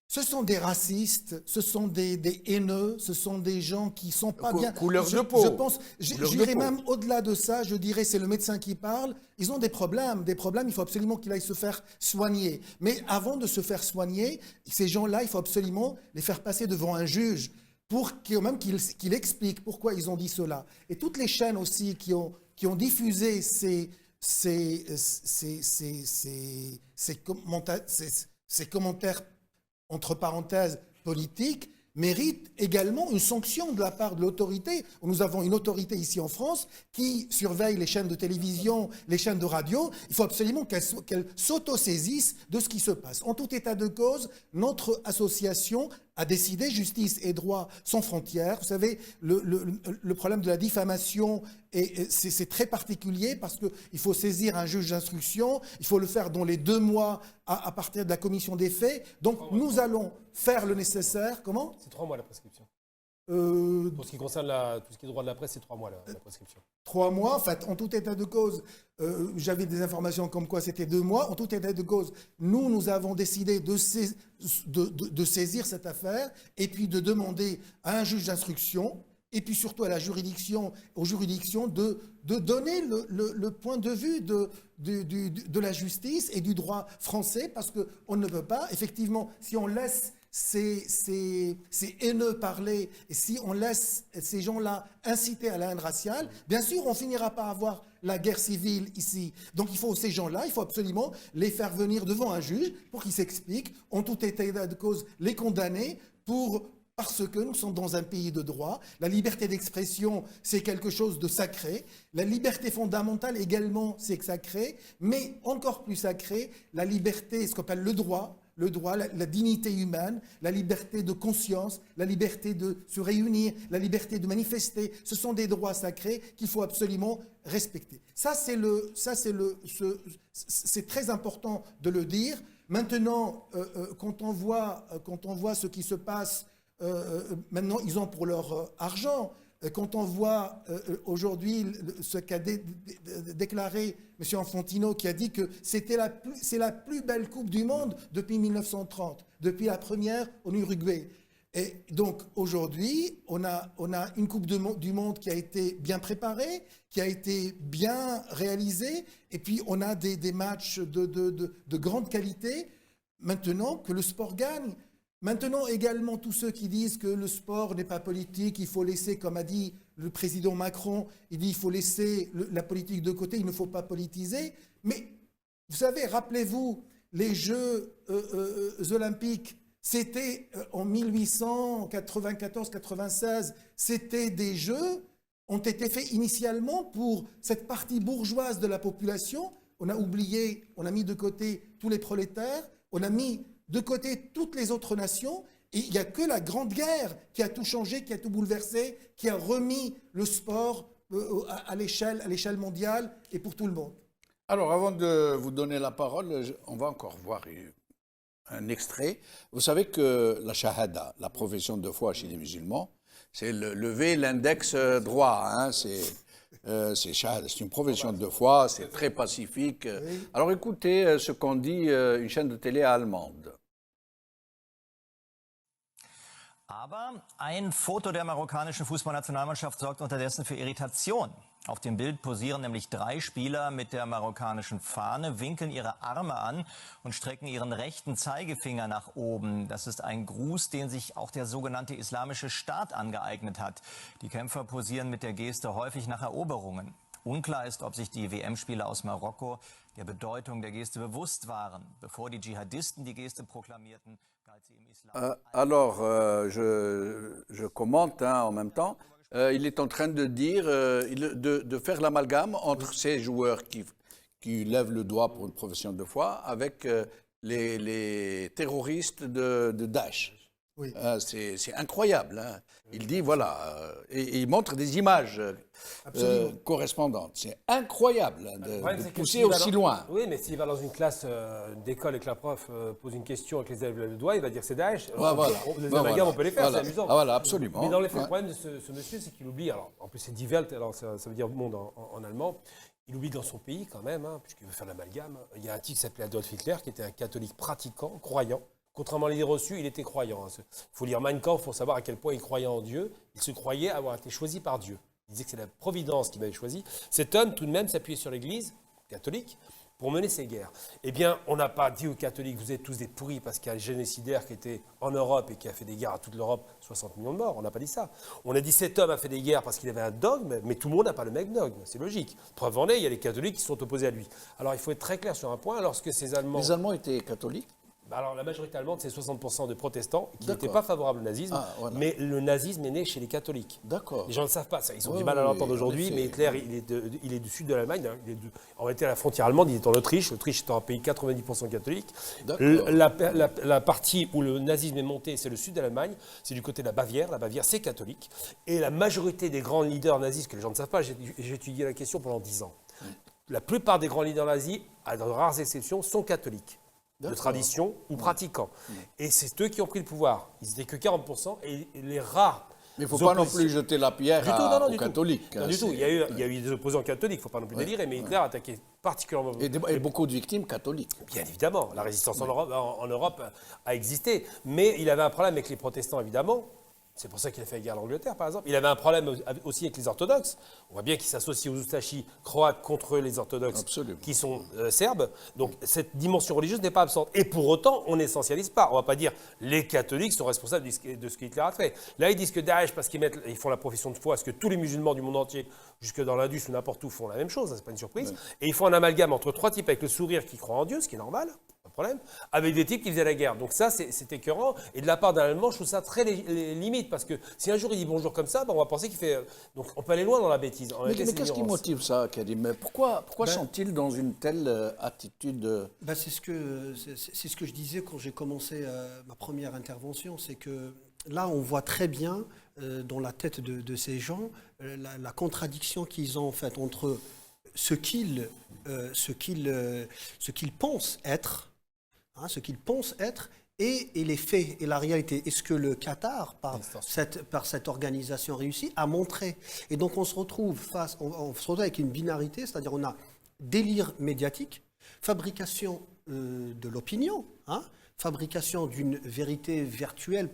Ce sont des racistes, ce sont des haineux, ce sont des gens qui ne sont pas bien.
Couleur de peau.
Je pense, j'irais même au-delà de ça, je dirais, c'est le médecin qui parle. Ils ont des problèmes, il faut absolument qu'il aille se faire soigner. Mais avant de se faire soigner, ces gens-là, il faut absolument les faire passer devant un juge pour qu'il explique pourquoi ils ont dit cela. Et toutes les chaînes aussi qui ont diffusé ces commentaires entre parenthèses, politique, mérite également une sanction de la part de l'autorité. Nous avons une autorité ici en France qui surveille les chaînes de télévision, les chaînes de radio. Il faut absolument qu'elle s'autosaisisse de ce qui se passe. En tout état de cause, notre association a décidé, Justice et Droit sans frontières. Vous savez, le problème de la diffamation, c'est très particulier parce qu'il faut saisir un juge d'instruction, il faut le faire dans les 2 mois à partir de la commission des faits. Donc nous allons faire le nécessaire. Comment ?
C'est 3 mois la prescription.
Pour
ce qui concerne tout ce qui est droit de la presse, c'est 3 mois la prescription.
3 mois, en fait, en tout état de cause, j'avais des informations comme quoi c'était 2 mois. En tout état de cause, nous avons décidé de saisir cette affaire et puis de demander à un juge d'instruction et puis surtout à la juridiction, aux juridictions de donner le point de vue de la justice et du droit français, parce qu'on ne peut pas, effectivement, si on laisse ces haineux parler, et si on laisse ces gens-là inciter à la haine raciale, bien sûr, on finira par avoir la guerre civile ici. Donc ces gens-là, il faut absolument les faire venir devant un juge pour qu'ils s'expliquent, en tout état de cause, les condamner parce que nous sommes dans un pays de droit. La liberté d'expression, c'est quelque chose de sacré. La liberté fondamentale également, c'est sacré. Mais encore plus sacré, la liberté, ce qu'on appelle le droit, la dignité humaine, la liberté de conscience, la liberté de se réunir, la liberté de manifester. Ce sont des droits sacrés qu'il faut absolument respecter. C'est très important de le dire. Maintenant, quand on voit ce qui se passe, maintenant ils ont pour leur argent. Quand on voit aujourd'hui ce qu'a déclaré M. Infantino, qui a dit que c'est la plus belle Coupe du Monde depuis 1930, depuis la première en Uruguay. Et donc aujourd'hui, on a une Coupe du Monde qui a été bien préparée, qui a été bien réalisée, et puis on a des matchs de grande qualité. Maintenant que le sport gagne. Maintenant également tous ceux qui disent que le sport n'est pas politique, il faut laisser, comme a dit le président Macron, il dit il faut laisser la politique de côté, il ne faut pas politiser. Mais vous savez, rappelez-vous, les Jeux olympiques, c'était en 1894-96, c'était des Jeux, ont été faits initialement pour cette partie bourgeoise de la population. On a oublié, on a mis de côté tous les prolétaires, on a mis de côté toutes les autres nations, et il n'y a que la Grande Guerre qui a tout changé, qui a tout bouleversé, qui a remis le sport à l'échelle mondiale et pour tout le monde.
Alors, avant de vous donner la parole, on va encore voir un extrait. Vous savez que la shahada, la profession de foi chez les musulmans, c'est lever l'index droit. Hein, c'est une profession de foi, c'est très pacifique. Oui. Alors écoutez ce qu'en dit une chaîne de télé allemande.
Aber ein Foto der marokkanischen Fußballnationalmannschaft sorgt unterdessen für Irritation. Auf dem Bild posieren nämlich 3 Spieler mit der marokkanischen Fahne, winkeln ihre Arme an und strecken ihren rechten Zeigefinger nach oben. Das ist ein Gruß, den sich auch der sogenannte Islamische Staat angeeignet hat. Die Kämpfer posieren mit der Geste häufig nach Eroberungen. Unklar ist, ob sich die WM-Spieler aus Marokko der Bedeutung der Geste bewusst waren. Bevor die Dschihadisten die Geste proklamierten, galt sie im Islam.
Alors, je commente en même temps. Il est en train de dire, de faire l'amalgame entre ces joueurs qui lèvent le doigt pour une profession de foi avec les terroristes de Daesh.
Oui.
C'est incroyable. Hein. Il dit, voilà, et il montre des images correspondantes. C'est incroyable hein, de pousser aussi loin.
Oui, mais s'il va dans une classe d'école et que la prof pose une question et que les élèves lèvent le doigt, il va dire c'est Daesh.
Voilà.
Les amalgames, on peut les faire, c'est amusant.
Ah, voilà, absolument.
Mais dans les faits, le problème de ce monsieur, c'est qu'il oublie, alors en plus c'est Die Welt, alors ça veut dire monde en allemand, il oublie dans son pays quand même, hein, puisqu'il veut faire l'amalgame. Il y a un type qui s'appelait Adolf Hitler, qui était un catholique pratiquant, croyant. Contrairement à l'idée reçue, il était croyant. Il faut lire Mein Kampf pour savoir à quel point il croyait en Dieu. Il se croyait avoir été choisi par Dieu. Il disait que c'est la providence qui m'avait choisi. Cet homme, tout de même, s'appuyait sur l'Église catholique pour mener ses guerres. Eh bien, on n'a pas dit aux catholiques, vous êtes tous des pourris parce qu'il y a un génocidaire qui était en Europe et qui a fait des guerres à toute l'Europe, 60 millions de morts. On n'a pas dit ça. On a dit cet homme a fait des guerres parce qu'il avait un dogme, mais tout le monde n'a pas le même dogme. C'est logique. Preuve en est, il y a les catholiques qui sont opposés à lui. Alors, il faut être très clair sur un point. Lorsque ces Allemands...
Les Allemands étaient catholiques?
Alors, la majorité allemande, c'est 60% de protestants qui n'étaient pas favorables au nazisme, mais le nazisme est né chez les catholiques.
D'accord.
Les gens ne savent pas ça, ils ont du mal à l'entendre aujourd'hui, mais Hitler, il est du sud de l'Allemagne, hein, en réalité à la frontière allemande, il est en Autriche, l'Autriche est un pays 90% catholique. La partie où le nazisme est monté, c'est le sud de l'Allemagne, c'est du côté de la Bavière c'est catholique, et la majorité des grands leaders nazis, que les gens ne savent pas, j'ai étudié la question pendant 10 ans, la plupart des grands leaders nazis, à de rares exceptions, sont catholiques. De tradition ou pratiquants. Et c'est eux qui ont pris le pouvoir. Ils n'étaient que 40% et les rares.
Mais il ne faut pas non plus jeter la pierre aux catholiques.
Non, du tout. Il y a eu des opposants catholiques, il ne faut pas non plus délirer, mais Hitler a attaqué particulièrement.
Et beaucoup de victimes catholiques.
Bien évidemment. La résistance en Europe a existé. Mais il avait un problème avec les protestants, évidemment. C'est pour ça qu'il a fait la guerre à l'Angleterre, par exemple. Il avait un problème aussi avec les orthodoxes. On voit bien qu'il s'associe aux Oustachis croates contre les orthodoxes qui sont serbes. Donc cette dimension religieuse n'est pas absente. Et pour autant, on n'essentialise pas. On ne va pas dire les catholiques sont responsables de ce qu'Hitler a fait. Là, ils disent que Daesh, parce ils font la profession de foi, est-ce que tous les musulmans du monde entier, jusque dans l'Indus ou n'importe où, font la même chose, ce n'est pas une surprise. Ouais. Et ils font un amalgame entre 3 types avec le sourire qui croient en Dieu, ce qui est normal. Pas de problème, avec des types qui faisaient la guerre. Donc ça, c'est écœurant. Et de la part d'un Allemand, je trouve ça très limite, parce que si un jour il dit bonjour comme ça, ben on va penser qu'il fait... Donc on peut aller loin dans la bêtise.
Mais qu'est-ce qui motive ça, Karim? Pourquoi sont-ils dans une telle attitude?
C'est ce que je disais quand j'ai commencé ma première intervention, c'est que là, on voit très bien dans la tête de ces gens la contradiction qu'ils ont en fait entre ce qu'ils pensent être, et les faits et la réalité. Et ce que le Qatar, par cette organisation réussie, a montré. Et donc on se retrouve avec une binarité, c'est-à-dire on a délire médiatique, fabrication de l'opinion, fabrication d'une vérité virtuelle,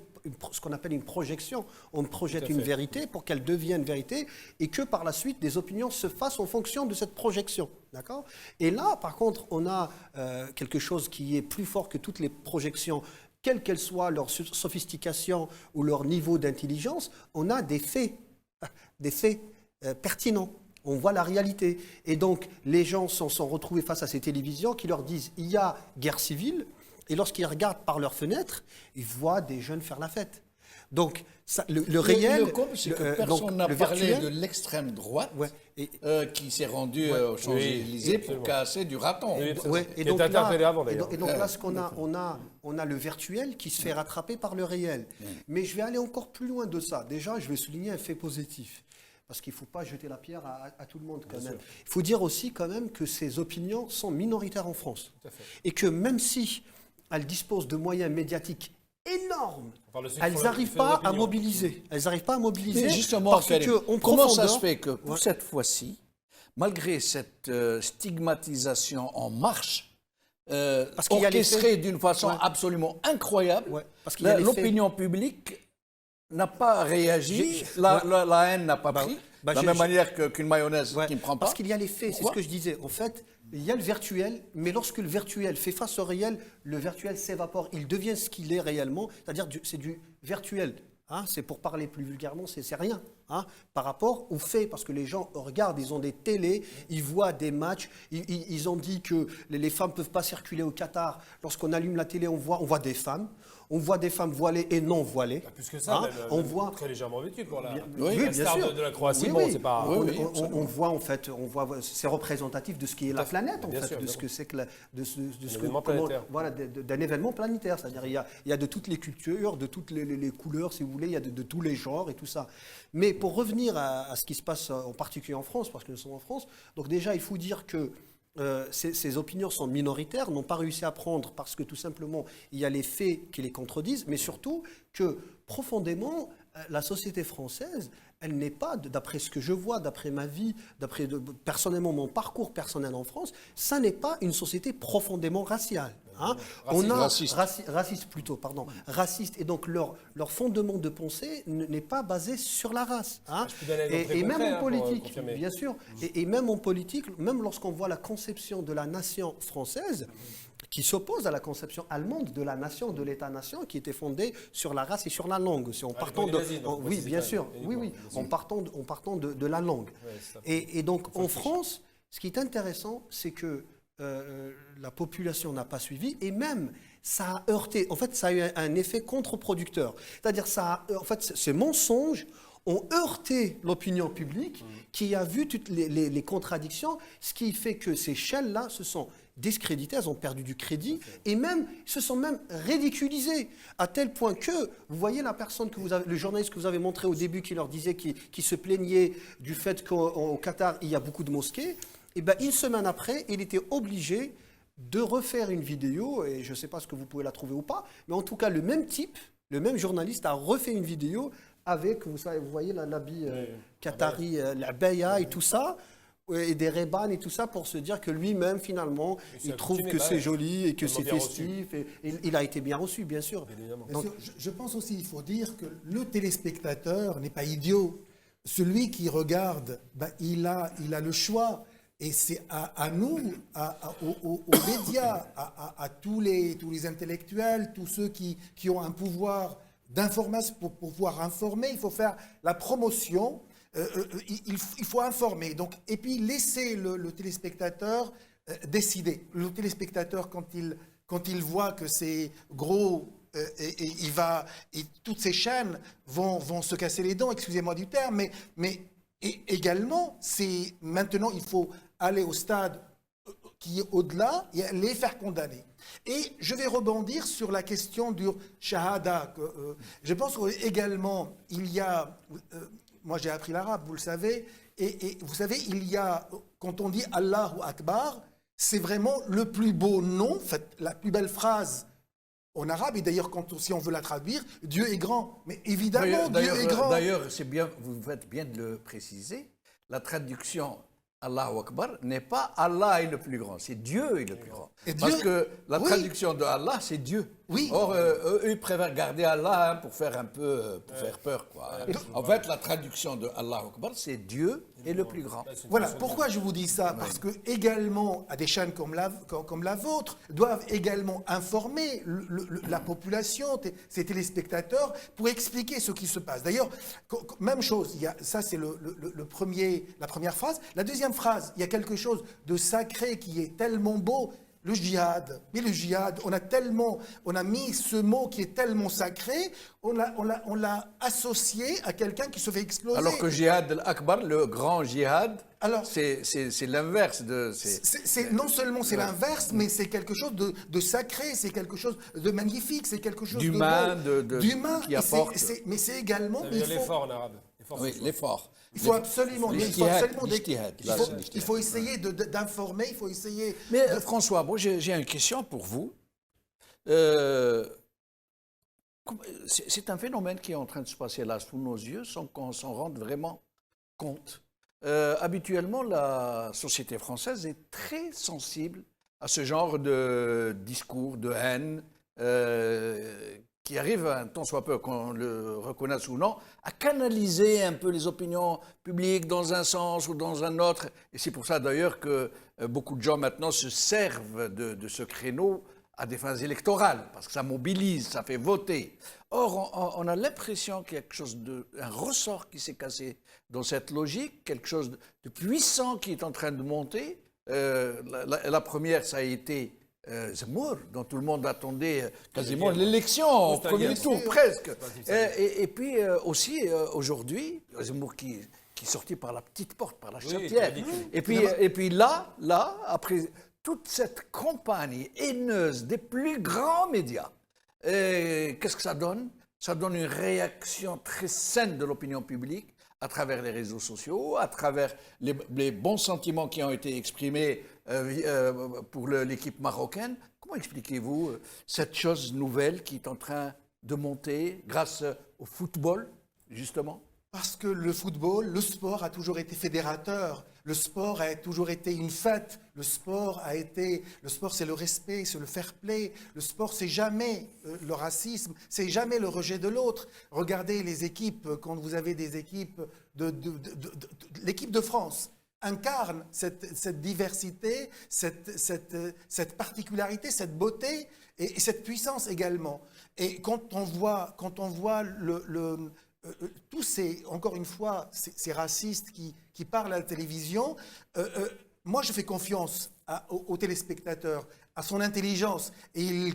ce qu'on appelle une projection. On projette une vérité pour qu'elle devienne vérité et que par la suite, des opinions se fassent en fonction de cette projection. D'accord ? Et là, par contre, on a quelque chose qui est plus fort que toutes les projections, quelle qu'elle soit leur sophistication ou leur niveau d'intelligence. On a des faits pertinents. On voit la réalité. Et donc, les gens sont retrouvés face à ces télévisions qui leur disent il y a guerre civile. Et lorsqu'ils regardent par leur fenêtre, ils voient des jeunes faire la fête. Donc, le réel...
c'est que personne n'a parlé de l'extrême droite qui s'est rendue aux Champs-Élysées pour casser du raton.
Et donc là, ce qu'on a, on a le virtuel qui se fait rattraper par le réel. Mais je vais aller encore plus loin de ça. Déjà, je vais souligner un fait positif. Parce qu'il ne faut pas jeter la pierre à tout le monde quand même. Il faut dire aussi quand même que ces opinions sont minoritaires en France. Et que même si elles disposent de moyens médiatiques énormes, elles n'arrivent pas à mobiliser. Elles n'arrivent pas à mobiliser.
Mais justement, comment ça se fait que pour cette fois-ci, malgré cette stigmatisation en marche, orchestrée d'une façon absolument incroyable, l'opinion publique n'a pas réagi,
J'ai-
la haine n'a pas pris,
bah,
de la
j'ai-
même manière qu'une mayonnaise
Ouais,
qui ne prend pas.
Parce qu'il y a les faits, c'est ce
Pourquoi
que je disais. En fait, il y a le virtuel, mais lorsque le virtuel fait face au réel, le virtuel s'évapore. Il devient ce qu'il est réellement, c'est-à-dire c'est du virtuel. Hein, c'est pour parler plus vulgairement, c'est rien hein, par rapport aux faits, parce que les gens regardent, ils ont des télés, ils voient des matchs, ils ont dit que les femmes ne peuvent pas circuler au Qatar. Lorsqu'on allume la télé, on voit des femmes. On voit des femmes voilées et non voilées.
Plus que ça,
Hein,
même,
on
même
voit
très légèrement vêtu pour la,
Oui,
la
bien
star
sûr.
de la Croatie.
Oui,
Bon,
oui.
c'est pas.
Oui, oui,
On voit en fait, c'est représentatif de ce qui est la planète en
Bien
fait,
sûr,
de
bien
ce que c'est que de ce
événement planétaire.
voilà, d'un événement planétaire. C'est-à-dire il y a de toutes les cultures, de toutes les couleurs, si vous voulez, il y a de tous les genres et tout ça. Mais pour revenir à ce qui se passe en particulier en France, parce que nous sommes en France, donc déjà il faut dire que ces opinions sont minoritaires, n'ont pas réussi à prendre parce que tout simplement il y a les faits qui les contredisent, mais surtout que profondément la société française, elle n'est pas, d'après ce que je vois, d'après ma vie, personnellement mon parcours personnel en France, ça n'est pas une société profondément raciale. Hein. Raciste plutôt, pardon. Raciste. Et donc leur fondement de pensée n'est pas basé sur la race. Hein.
Je peux donner un exemple très
Et même
concret,
en
pour
politique,
confirmer.
bien sûr. Et même en politique, même lorsqu'on voit la conception de la nation française, qui s'oppose à la conception allemande de la nation, de l'État-nation, qui était fondée sur la race et sur la langue. C'est en partant de,
nazis, donc,
oui,
c'est
bien
ça,
sûr,
uniquement,
oui,
bien sûr.
en partant de la langue.
Ouais, c'est ça.
Et donc en France, ce qui est intéressant, c'est que la population n'a pas suivi et même ça a heurté. En fait, ça a eu un effet contre-producteur. C'est-à-dire, en fait, ces mensonges ont heurté l'opinion publique qui a vu toutes les contradictions, ce qui fait que ces chaînes-là se sont discréditées, elles ont perdu du crédit et même se sont même ridiculisées à tel point que, vous voyez la personne le journaliste que vous avez montré au début qui leur disait, qui se plaignait du fait qu'au Qatar, il y a beaucoup de mosquées, et bien une semaine après, il était obligé de refaire une vidéo, et je ne sais pas ce que vous pouvez la trouver ou pas, mais en tout cas, le même type, le même journaliste a refait une vidéo avec, vous voyez l'habit qatari, l'abaya et tout ça, et des rébans et tout ça, pour se dire que lui-même, finalement, il trouve que c'est joli et que c'est festif, et il a été bien reçu, bien sûr.
Bien sûr, je pense aussi, il faut dire que le téléspectateur n'est pas idiot. Celui qui regarde, il a le choix. Et c'est à nous, aux médias, à tous les intellectuels, tous ceux qui ont un pouvoir d'information pour pouvoir informer, il faut faire la promotion, il faut informer. Donc, et puis laisser le téléspectateur décider. Le téléspectateur, quand il voit que c'est gros, et toutes ces chaînes vont se casser les dents, excusez-moi du terme, mais également, maintenant, il faut aller au stade qui est au-delà et les faire condamner. Et je vais rebondir sur la question du shahada. Je pense également, il y a, moi j'ai appris l'arabe, vous le savez, et vous savez, il y a, quand on dit Allahu Akbar, c'est vraiment le plus beau nom, en fait, la plus belle phrase en arabe, et d'ailleurs, si on veut la traduire, Dieu est grand. Mais évidemment, Dieu est grand.
D'ailleurs, c'est bien, vous faites bien de le préciser, la traduction Allahu Akbar n'est pas Allah est le plus grand, c'est Dieu est le plus grand. Parce que la traduction de Allah, c'est Dieu.
Oui.
Or, eux, ils préfèrent garder Allah pour faire un peu, pour faire peur, quoi. En fait, la traduction de Allahu Akbar, c'est Dieu est le plus grand.
Voilà, pourquoi je vous dis ça? Parce que également, à des chaînes comme la vôtre, doivent également informer la population, ces téléspectateurs, pour expliquer ce qui se passe. D'ailleurs, même chose, ça c'est la première phrase. La deuxième phrase, il y a quelque chose de sacré qui est tellement beau, le djihad. Mais le djihad, on a mis ce mot qui est tellement sacré, on l'a associé à quelqu'un qui se fait exploser.
Alors que djihad al-Akbar, le grand djihad, c'est l'inverse de...
non seulement c'est l'inverse, mais c'est quelque chose de sacré, c'est quelque chose de magnifique, c'est quelque chose
d'humain,
d'humain,
qui apporte...
mais c'est également...
Ça veut dire l'effort en arabe.
Oui, l'effort.
Il faut absolument essayer d'informer, il faut essayer...
Mais François, moi j'ai une question pour vous. C'est un phénomène qui est en train de se passer là sous nos yeux sans qu'on s'en rende vraiment compte. Habituellement, la société française est très sensible à ce genre de discours, de haine, qui arrive, un tant soit peu qu'on le reconnaisse ou non, à canaliser un peu les opinions publiques dans un sens ou dans un autre. Et c'est pour ça d'ailleurs que beaucoup de gens maintenant se servent de ce créneau à des fins électorales, parce que ça mobilise, ça fait voter. Or, on a l'impression qu'il y a quelque chose un ressort qui s'est cassé dans cette logique, quelque chose de puissant qui est en train de monter. La première, ça a été Zemmour, dont tout le monde attendait quasiment l'élection au premier tour, presque. Et puis aussi, aujourd'hui, Zemmour qui est sorti par la petite porte, par la chatière. Et puis là, après toute cette campagne haineuse des plus grands médias, qu'est-ce que ça donne? Ça donne une réaction très saine de l'opinion publique à travers les réseaux sociaux, à travers les bons sentiments qui ont été exprimés pour l'équipe marocaine. Comment expliquez-vous cette chose nouvelle qui est en train de monter grâce au football, justement?
Parce que le football, le sport a toujours été fédérateur. Le sport a toujours été une fête. Le sport, c'est le respect, c'est le fair play. Le sport, c'est jamais le racisme, c'est jamais le rejet de l'autre. Regardez les équipes, quand vous avez des équipes l'équipe de France incarne cette diversité, cette particularité, cette beauté et cette puissance également. Et quand on voit tous encore une fois, ces racistes qui parlent à la télévision, moi je fais confiance aux téléspectateurs, à son intelligence. Et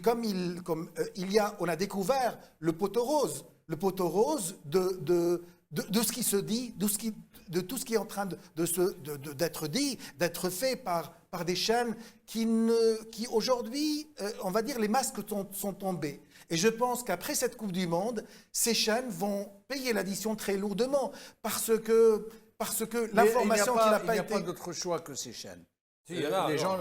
on a découvert le poteau rose de ce qui se dit, de tout ce qui est en train d'être dit, d'être fait par des chaînes qui aujourd'hui, on va dire, les masques sont tombés. Et je pense qu'après cette Coupe du Monde, ces chaînes vont payer l'addition très lourdement parce que l'information qui n'a pas été...
Il n'y a pas d'autre choix que ces chaînes.
Si, il y en a.
Les gens...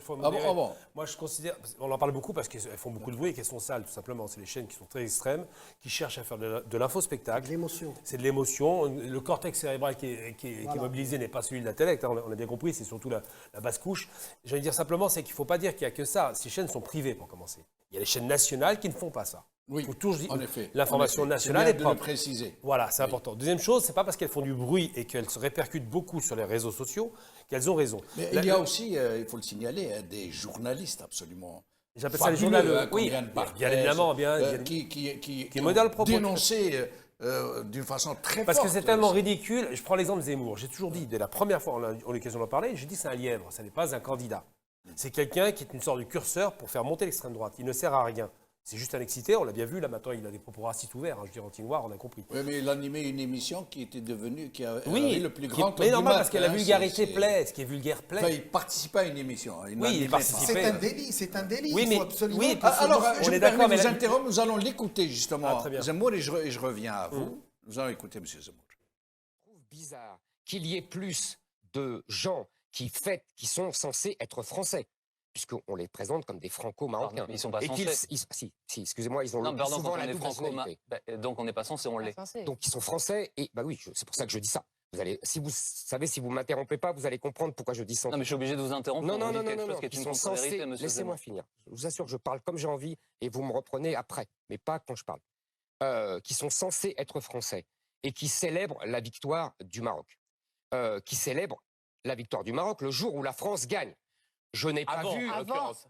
bon. Moi, je considère, on en parle beaucoup parce qu'elles font beaucoup de bruit et qu'elles sont sales, tout simplement. C'est les chaînes qui sont très extrêmes, qui cherchent à faire de l'infospectacle.
De l'émotion.
C'est de l'émotion. Le cortex cérébral qui est mobilisé n'est pas celui de l'intellect. Hein, on a bien compris, c'est surtout la basse couche. Je vais dire simplement, c'est qu'il ne faut pas dire qu'il n'y a que ça. Ces chaînes sont privées, pour commencer. Il y a les chaînes nationales qui ne font pas ça.
Oui, en effet.
L'information nationale est propre.
De le préciser.
Voilà, c'est important. Deuxième chose, c'est pas parce qu'elles font du bruit et qu'elles se répercutent beaucoup sur les réseaux sociaux qu'elles ont raison.
Mais il y a aussi, il faut le signaler, des journalistes absolument.
J'appelle ça les journalistes.
Oui,
bien évidemment,
qui
modèrent le propos.
Dénoncé d'une façon très forte.
Parce que c'est tellement ridicule. Je prends l'exemple de Zemmour. J'ai toujours dit, dès la première fois, on a eu l'occasion d'en parler, j'ai dit c'est un lièvre, ça n'est pas un candidat. C'est quelqu'un qui est une sorte de curseur pour faire monter l'extrême droite. Il ne sert à rien. C'est juste un excité, on l'a bien vu, là maintenant il a des propos racistes ouverts, hein, je dirais anti-noir, on a compris.
Oui, mais il animait une émission qui était devenue, qui avait le plus grand
mais normal, parce que la vulgarité plaît, ce qui est vulgaire plaît.
Enfin, il participait à une émission.
Il participait.
C'est un délit,
oui,
il faut absolument...
Oui,
alors,
on est d'accord, mais...
nous allons l'écouter justement,
très bien.
Zemmour, et je reviens à vous. Nous allons écouter M. Zemmour.
Je trouve bizarre qu'il y ait plus de gens qui sont censés être français, puisqu'on les présente comme des franco-marocains.
Ils ne sont pas censés.
Si, excusez-moi, ils ont souvent la double nationalité.
Donc on n'est pas censé, on l'est.
Donc ils sont français, et oui, c'est pour ça que je dis ça. Si vous m'interrompez pas, vous allez comprendre pourquoi je dis ça.
Non, mais je suis obligé de vous interrompre.
Non,
ils sont censés.
Laissez-moi finir. Je vous assure, je parle comme j'ai envie, et vous me reprenez après, mais pas quand je parle. Qui sont censés être français, et qui célèbrent la victoire du Maroc. Qui célèbrent la victoire du Maroc le jour où la France gagne. Je n'ai pas vu...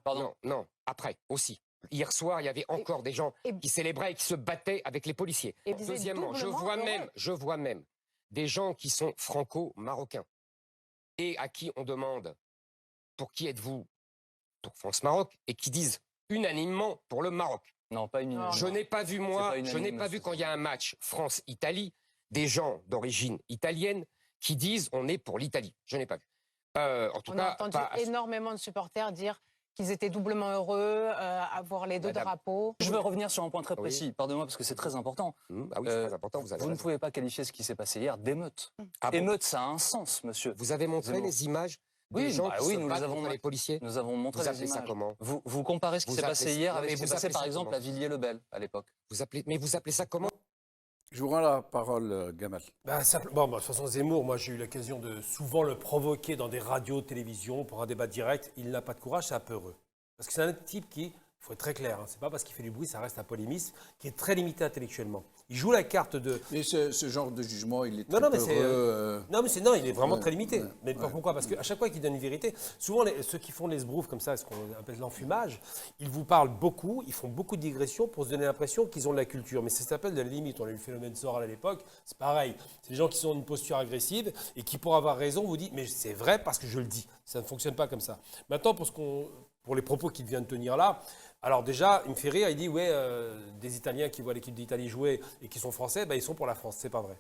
Pardon.
Non, après, aussi. Hier soir, il y avait encore des gens qui célébraient et qui se battaient avec les policiers. Deuxièmement, je vois même des gens qui sont franco-marocains et à qui on demande « Pour qui êtes-vous » pour France-Maroc et qui disent unanimement pour le Maroc.
Non, pas unanimement.
Je n'ai pas vu, quand il y a un match France-Italie, des gens d'origine italienne qui disent « On est pour l'Italie ». Je n'ai pas vu.
On a entendu énormément de supporters dire qu'ils étaient doublement heureux à voir les deux drapeaux.
Je veux revenir sur un point très précis, pardonnez-moi parce que c'est très important.
Ah oui, c'est très important,
vous ne pouvez pas qualifier ce qui s'est passé hier d'émeute. Émeute, ça a un sens, monsieur.
Vous avez montré les images des gens qui se battent contre les policiers.
Nous avons montré les images.
Ça comment?
Vous comparez ce qui s'est passé hier avec ce qui s'est passé par exemple à Villiers-le-Bel à l'époque.
Vous appelez ça comment?
Je vous rends la parole, Gamal.
De toute façon, Zemmour, moi j'ai eu l'occasion de souvent le provoquer dans des radios, télévisions, pour un débat direct. Il n'a pas de courage, c'est un peu heureux. Parce que c'est un type qui Il faut être très clair, hein. C'est pas parce qu'il fait du bruit, ça reste un polémiste qui est très limité intellectuellement. Il joue la carte de...
Mais ce genre de jugement, il est
Non,
très
mais
heureux,
non, il est vraiment très limité.
ouais,
Mais pourquoi? Parce qu'à chaque fois qu'il donne une vérité, souvent ceux qui font les sbroufs comme ça, ce qu'on appelle l'enfumage, ils vous parlent beaucoup, ils font beaucoup de digressions pour se donner l'impression qu'ils ont de la culture. Mais ça s'appelle de la limite. On a eu le phénomène Soral à l'époque, c'est pareil. C'est des gens qui sont dans une posture agressive et qui, pour avoir raison, vous disent « mais c'est vrai parce que je le dis ». Ça ne fonctionne pas comme ça. Maintenant, pour les propos qu'il vient de tenir là, alors déjà, il me fait rire, il dit ouais, des Italiens qui voient l'équipe d'Italie jouer et qui sont français, ils sont pour la France. C'est pas vrai.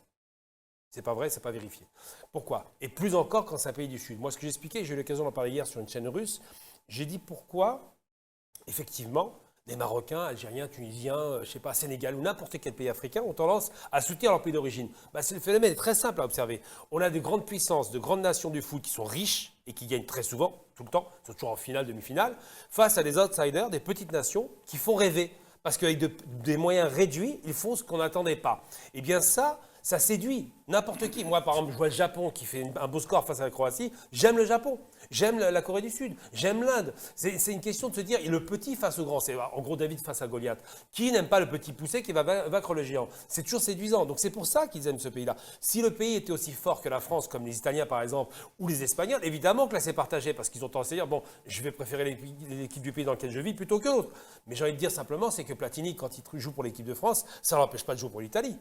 C'est pas vrai, c'est pas vérifié. Pourquoi? Et plus encore quand c'est un pays du Sud. Moi, ce que j'expliquais, j'ai eu l'occasion d'en parler hier sur une chaîne russe, j'ai dit pourquoi, effectivement, les Marocains, Algériens, Tunisiens, je sais pas, Sénégal ou n'importe quel pays africain ont tendance à soutenir leur pays d'origine. Le phénomène est très simple à observer. On a de grandes puissances, de grandes nations du foot qui sont riches et qui gagnent très souvent, tout le temps, sont toujours en finale, demi-finale, face à des outsiders, des petites nations qui font rêver. Parce qu'avec des moyens réduits, ils font ce qu'on n'attendait pas. Eh bien ça séduit n'importe qui. Moi, par exemple, je vois le Japon qui fait un beau score face à la Croatie. J'aime le Japon, j'aime la Corée du Sud, j'aime l'Inde. C'est une question de se dire, le petit face au grand. C'est en gros David face à Goliath. Qui n'aime pas le petit poussé qui va vaincre le géant? C'est toujours séduisant. Donc c'est pour ça qu'ils aiment ce pays-là. Si le pays était aussi fort que la France, comme les Italiens par exemple, ou les Espagnols, évidemment que là c'est partagé parce qu'ils ont tendance à dire, bon, je vais préférer l'équipe du pays dans lequel je vis plutôt que l'autre. Mais j'ai envie de dire simplement, c'est que Platini, quand il joue pour l'équipe de France, ça ne l'empêche pas de jouer pour l'Italie.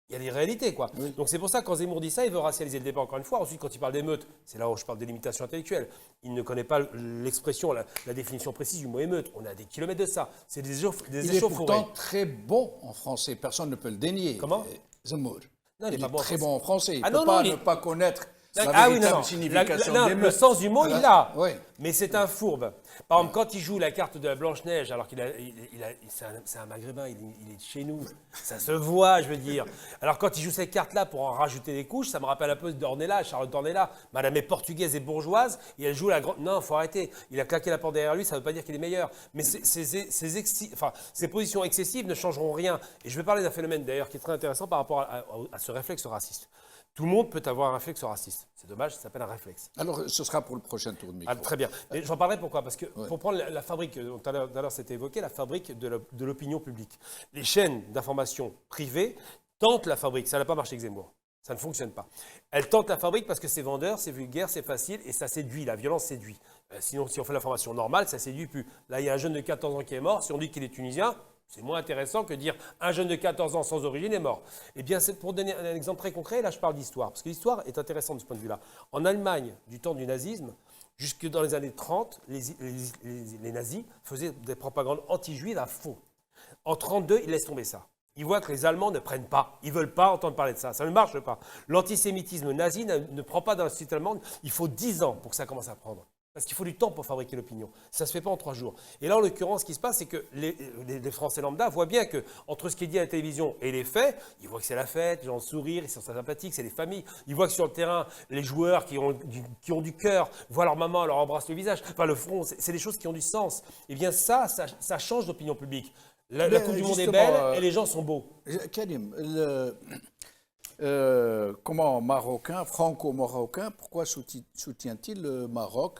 Il y a des réalités, quoi. Oui. Donc c'est pour ça que quand Zemmour dit ça, il veut racialiser le débat encore une fois. Ensuite, quand il parle d'émeute, c'est là où je parle de limitation intellectuelle. Il ne connaît pas l'expression, la définition précise du mot émeute. On a des kilomètres de ça. C'est des échauffourées.
Il est pourtant très bon en français. Personne ne peut le dénier.
Comment?
Zemmour.
Non, il est pas bon
très bon en français. Il ne
peut
pas ne pas connaître la véritable signification d'émeute.
Le sens du mot, il l'a.
Oui.
Mais c'est un fourbe. Par exemple, quand il joue la carte de la Blanche-Neige, alors c'est un Maghrébin, il est de chez nous, ça se voit, je veux dire. Alors quand il joue cette carte-là pour en rajouter des couches, ça me rappelle un peu d'Ornella, Charlotte Dornella. Madame est portugaise et bourgeoise, et elle joue la grande... Non, il faut arrêter. Il a claqué la porte derrière lui, ça ne veut pas dire qu'il est meilleur. Mais ces positions excessives ne changeront rien. Et je vais parler d'un phénomène d'ailleurs qui est très intéressant par rapport à ce réflexe raciste. Tout le monde peut avoir un réflexe raciste. C'est dommage, ça s'appelle un réflexe.
Alors, ce sera pour le prochain tour de micro.
Très bien. Mais j'en parlerai pourquoi? Parce que pour prendre la fabrique, tout à l'heure c'était évoqué, la fabrique de l'opinion publique. Les chaînes d'information privées tentent la fabrique. Ça n'a pas marché avec Zemmour. Ça ne fonctionne pas. Elles tentent la fabrique parce que c'est vendeur, c'est vulgaire, c'est facile et ça séduit. La violence séduit. Sinon, si on fait l'information normale, ça séduit plus. Là, il y a un jeune de 14 ans qui est mort. Si on dit qu'il est tunisien, c'est moins intéressant que dire un jeune de 14 ans sans origine est mort. Eh bien, c'est pour donner un exemple très concret, là je parle d'histoire, parce que l'histoire est intéressante de ce point de vue-là. En Allemagne, du temps du nazisme, jusque dans les années 30, les nazis faisaient des propagandes anti-juives à fond. En 1932, ils laissent tomber ça. Ils voient que les Allemands ne prennent pas. Ils ne veulent pas entendre parler de ça. Ça ne marche pas. L'antisémitisme nazi ne prend pas dans la société allemande. Il faut 10 ans pour que ça commence à prendre. Parce qu'il faut du temps pour fabriquer l'opinion. Ça ne se fait pas en 3 jours. Et là, en l'occurrence, ce qui se passe, c'est que les Français lambda voient bien qu'entre ce qui est dit à la télévision et les faits, ils voient que c'est la fête, les gens sourient, ils sont sympathiques, c'est les familles. Ils voient que sur le terrain, les joueurs qui ont du cœur voient leur maman, leur embrasse le visage, enfin le front, c'est des choses qui ont du sens. Eh bien ça change l'opinion publique. La Coupe du Monde est belle et les gens sont beaux.
Karim, comment Marocain, franco-marocain, pourquoi soutient-il le Maroc?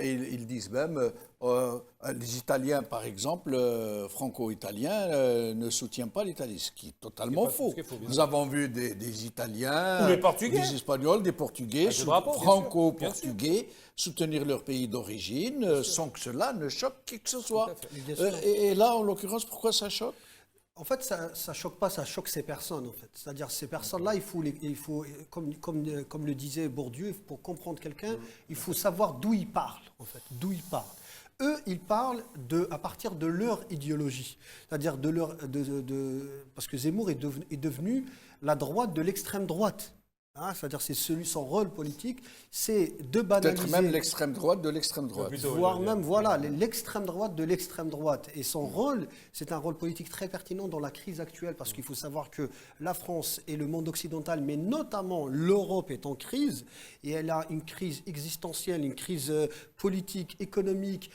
Ils disent même, les Italiens, par exemple, franco-italiens, ne soutiennent pas l'Italie, ce qui est totalement faux. Nous avons vu des Italiens,
ou les Portugais,
des Espagnols, des Portugais, franco-portugais, soutenir leur pays d'origine sans que cela ne choque qui que ce soit. Et là, en l'occurrence, pourquoi ça choque?
En fait, ça ne choque pas, ça choque ces personnes, en fait. C'est-à-dire, ces personnes-là, il faut comme le disait Bourdieu, pour comprendre quelqu'un, il faut savoir d'où il parle, en fait, d'où il parle. Eux, ils parlent à partir de leur idéologie. C'est-à-dire, parce que Zemmour est devenu la droite de l'extrême droite. C'est-à-dire c'est son rôle politique, c'est de banaliser...
Peut-être même l'extrême droite de l'extrême droite.
Voire même, voilà, l'extrême droite de l'extrême droite. Et son rôle, c'est un rôle politique très pertinent dans la crise actuelle, parce qu'il faut savoir que la France et le monde occidental, mais notamment l'Europe est en crise, et elle a une crise existentielle, une crise politique, économique,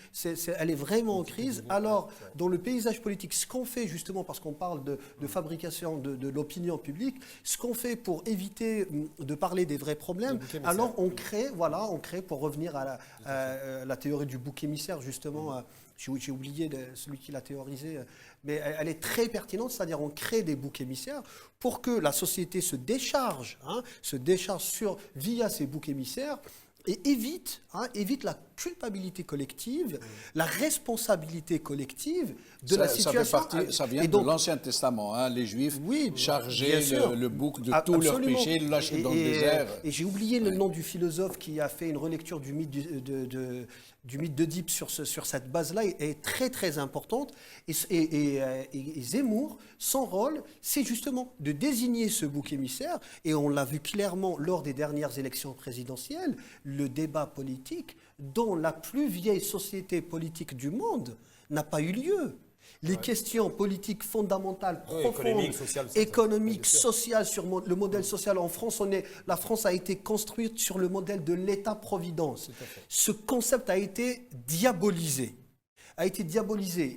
elle est vraiment en crise. Alors, dans le paysage politique, ce qu'on fait justement, parce qu'on parle de fabrication de l'opinion publique, ce qu'on fait pour éviter de parler des vrais problèmes, alors on crée, pour revenir à la théorie du bouc émissaire, justement, j'ai oublié celui qui l'a théorisé, mais elle est très pertinente, c'est-à-dire on crée des boucs émissaires pour que la société se décharge via ces boucs émissaires, et évite la culpabilité collective, la responsabilité collective de la situation.
Ça vient de l'Ancien Testament, les Juifs chargeaient le bouc de tous leurs péchés, le lâchaient dans le désert.
Et j'ai oublié le nom du philosophe qui a fait une relecture du mythe d'Oedipe sur cette base-là est très très importante. Et Zemmour, son rôle, c'est justement de désigner ce bouc émissaire. Et on l'a vu clairement lors des dernières élections présidentielles, le débat politique dont la plus vieille société politique du monde n'a pas eu lieu. Les questions politiques fondamentales, profondes, économiques, sociales, sur le modèle social en France, la France a été construite sur le modèle de l'État-providence. Ce concept a été diabolisé.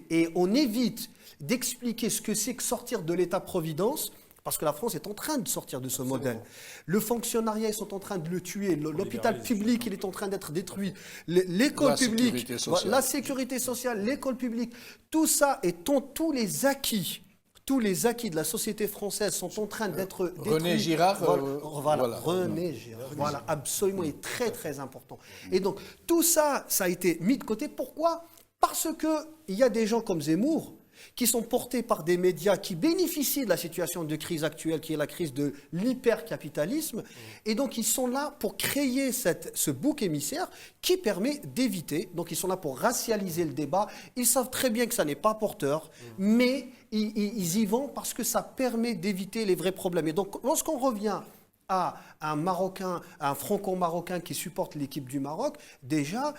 Et on évite d'expliquer ce que c'est que sortir de l'État-providence, parce que la France est en train de sortir de ce modèle. Le fonctionnariat, ils sont en train de le tuer. L'hôpital public, il est en train d'être détruit. L'école publique, la sécurité sociale, l'école publique, tout ça et tous les acquis de la société française sont en train d'être détruits.
René Girard.
René Girard. Voilà, absolument, il est très très important. Et donc, tout ça, ça a été mis de côté. Pourquoi ? Parce qu'il y a des gens comme Zemmour qui sont portés par des médias qui bénéficient de la situation de crise actuelle, qui est la crise de l'hypercapitalisme. Et donc, ils sont là pour créer ce bouc émissaire qui permet d'éviter. Donc, ils sont là pour racialiser le débat. Ils savent très bien que ça n'est pas porteur, mais ils y vont parce que ça permet d'éviter les vrais problèmes. Et donc, lorsqu'on revient à un Marocain, un franco-marocain qui supporte l'équipe du Maroc, déjà,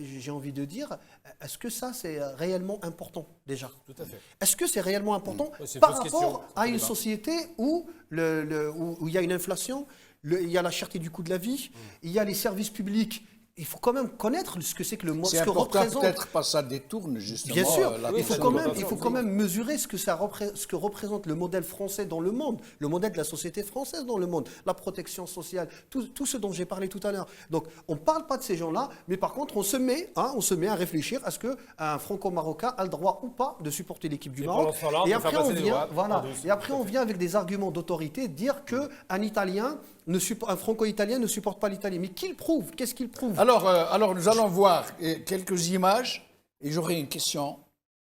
j'ai envie de dire, est-ce que ça, c'est réellement important, déjà ?
Tout à fait.
Est-ce que c'est réellement important par rapport à une société où il y a une inflation, il y a la cherté du coût de la vie, il y a les services publics. Il faut quand même connaître ce que c'est que le
ce que représente. Peut-être pas ça détourne justement.
Bien sûr, il faut quand même mesurer ce que représente le modèle français dans le monde, le modèle de la société française dans le monde, la protection sociale, tout ce dont j'ai parlé tout à l'heure. Donc, on ne parle pas de ces gens-là, mais par contre, on se met à réfléchir à ce qu'un franco-marocain a le droit ou pas de supporter l'équipe du Maroc. Et après, on vient avec des arguments d'autorité, dire qu'un Italien, un franco-italien ne supporte pas l'Italie. Mais qui le prouve ? Qu'est-ce qu'il prouve ?
Alors, nous allons voir quelques images et j'aurai une question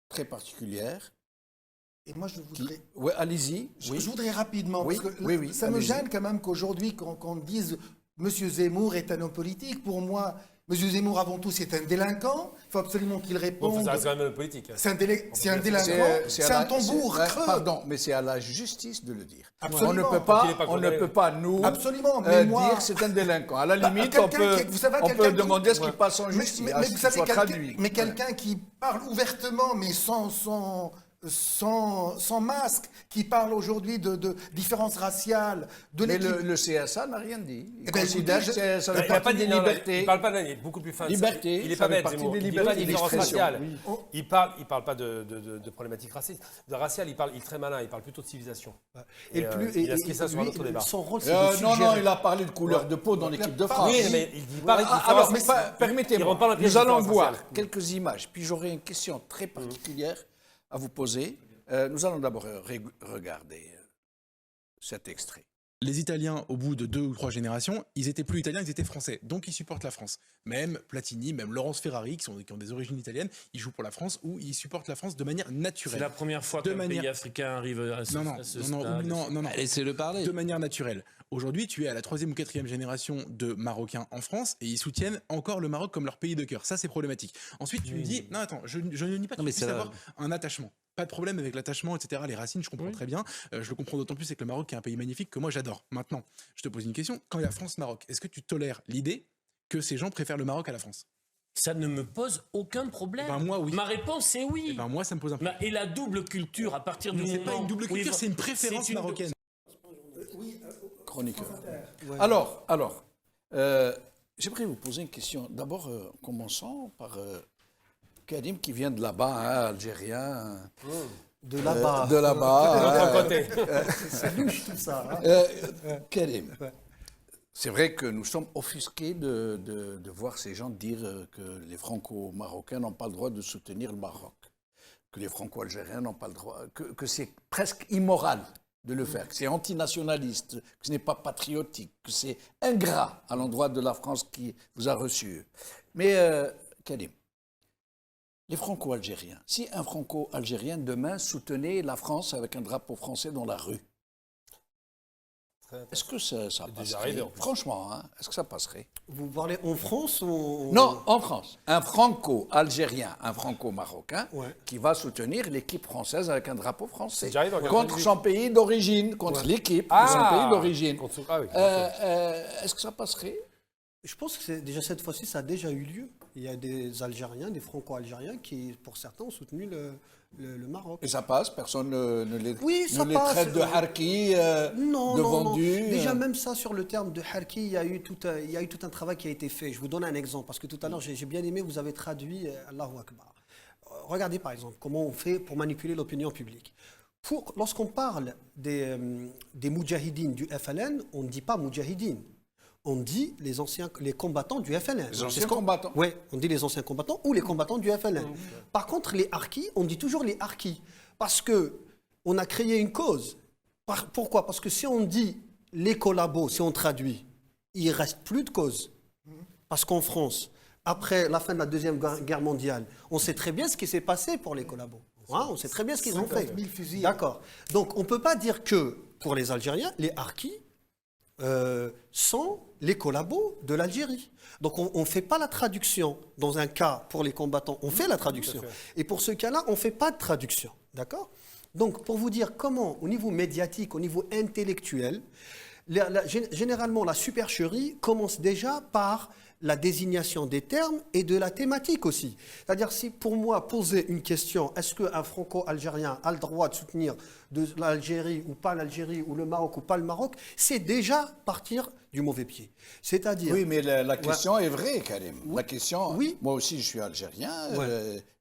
très particulière.
Et moi, je voudrais...
Oui, allez-y.
Je voudrais rapidement, parce que ça me gêne quand même qu'aujourd'hui, qu'on dise « M. Zemmour est un homme politique ». Pour moi, M. Zemmour, avant tout, c'est un délinquant. Il faut absolument qu'il réponde.
Bon, ça reste quand même un homme politique.
C'est un délinquant, c'est un tambour creux.
Pardon, mais c'est à la justice de le dire.
Absolument.
On ne peut pas nous dire que c'est un délinquant. À la limite, on peut demander ce qu'il passe en justice,
vous savez, mais quelqu'un qui parle ouvertement, mais sans masque, qui parle aujourd'hui de différences raciales.
Mais le CSA n'a rien dit. Il considère que ça fait partie des libertés.
Il ne parle pas d'un, il est beaucoup plus fin.
Liberté,
il n'est pas bête, Zemmour. Il ne dit pas de différence raciale. Il ne parle pas de problématiques raciales. Il est très malin, il parle plutôt de civilisation. Il a inscrit ça sur un autre débat.
Non, il a parlé de couleur de peau dans l'équipe de France.
Oui, mais il dit pas...
Alors, permettez-moi, nous allons voir quelques images, puis j'aurai une question très particulière à vous poser. Nous allons d'abord regarder cet extrait.
Les Italiens, au bout de 2 ou 3 générations, ils étaient plus italiens, ils étaient français. Donc ils supportent la France. Même Platini, même Laurence Ferrari, qui ont des origines italiennes, ils jouent pour la France ou ils supportent la France de manière naturelle.
C'est la première fois qu'un pays africain arrive à ce stade.
Non.
Laissez-le parler.
De manière naturelle. Aujourd'hui, tu es à la 3e ou 4e génération de Marocains en France et ils soutiennent encore le Maroc comme leur pays de cœur. Ça, c'est problématique. Ensuite, tu me dis, non, attends, je ne dis pas que tu puisses avoir un attachement. Pas de problème avec l'attachement, etc. Les racines, je comprends très bien. Je le comprends d'autant plus avec le Maroc, qui est un pays magnifique que moi j'adore. Maintenant, je te pose une question. Quand il y a France-Maroc, est-ce que tu tolères l'idée que ces gens préfèrent le Maroc à la France ?
Ça ne me pose aucun problème.
Moi, oui.
Ma réponse est oui.
Moi, ça me pose un problème.
Et la double culture, à partir du moment...
C'est pas une double culture, c'est une préférence marocaine.
Chroniqueur. Alors, j'aimerais vous poser une question. D'abord, commençons par Karim qui vient de là-bas, algérien.
De là-bas.
De là-bas.
C'est louche tout ça.
Karim, C'est vrai que nous sommes offusqués de voir ces gens dire que les Franco-Marocains n'ont pas le droit de soutenir le Maroc, que les Franco-Algériens n'ont pas le droit, que c'est presque immoral de le faire, que c'est antinationaliste, que ce n'est pas patriotique, que c'est ingrat à l'endroit de la France qui vous a reçu. Mais, Karim, les Franco-Algériens, si un Franco-Algérien demain soutenait la France avec un drapeau français dans la rue, est-ce que ça passerait? Franchement, hein, est-ce que ça passerait?
Vous parlez en France ou...
Non, en France. Un Franco-Algérien, un Franco-Marocain qui va soutenir l'équipe française avec un drapeau français contre son pays d'origine, contre l'équipe de son pays d'origine. Est-ce que ça passerait?
Je pense que déjà cette fois-ci, ça a déjà eu lieu. Il y a des Algériens, des Franco-Algériens qui, pour certains, ont soutenu le Maroc.
Et ça passe? Personne ne les
traite
de harki, de vendus?
Non. Déjà, même ça, sur le terme de harki, il y a eu tout un travail qui a été fait. Je vous donne un exemple, parce que tout à l'heure, j'ai bien aimé, vous avez traduit Allahu Akbar. Regardez, par exemple, comment on fait pour manipuler l'opinion publique. Lorsqu'on parle des moudjahidines du FLN, on ne dit pas moudjahidines. On dit les combattants du FLN.
Les anciens combattants.
Oui, on dit les anciens combattants ou les combattants du FLN. Par contre, les harkis, on dit toujours les harkis. Parce qu'on a créé une cause. Pourquoi? Parce que si on dit les collabos, si on traduit, il ne reste plus de cause. Parce qu'en France, après la fin de la Deuxième Guerre mondiale, on sait très bien ce qui s'est passé pour les collabos. On sait très bien ce qu'ils ont fait. D'accord. Donc, on ne peut pas dire que, pour les Algériens, les harkis sont les collabos de l'Algérie. Donc on ne fait pas la traduction. Dans un cas, pour les combattants, on fait la traduction. Et pour ce cas-là, on ne fait pas de traduction. D'accord? Donc pour vous dire comment, au niveau médiatique, au niveau intellectuel, généralement la supercherie commence déjà par la désignation des termes et de la thématique aussi. C'est-à-dire, si pour moi, poser une question, est-ce qu'un Franco-Algérien a le droit de soutenir de l'Algérie ou pas l'Algérie, ou le Maroc ou pas le Maroc, c'est déjà partir du mauvais pied. C'est-à-dire...
Oui, mais la question est vraie, Karim. La question... Oui. Moi aussi, je suis algérien.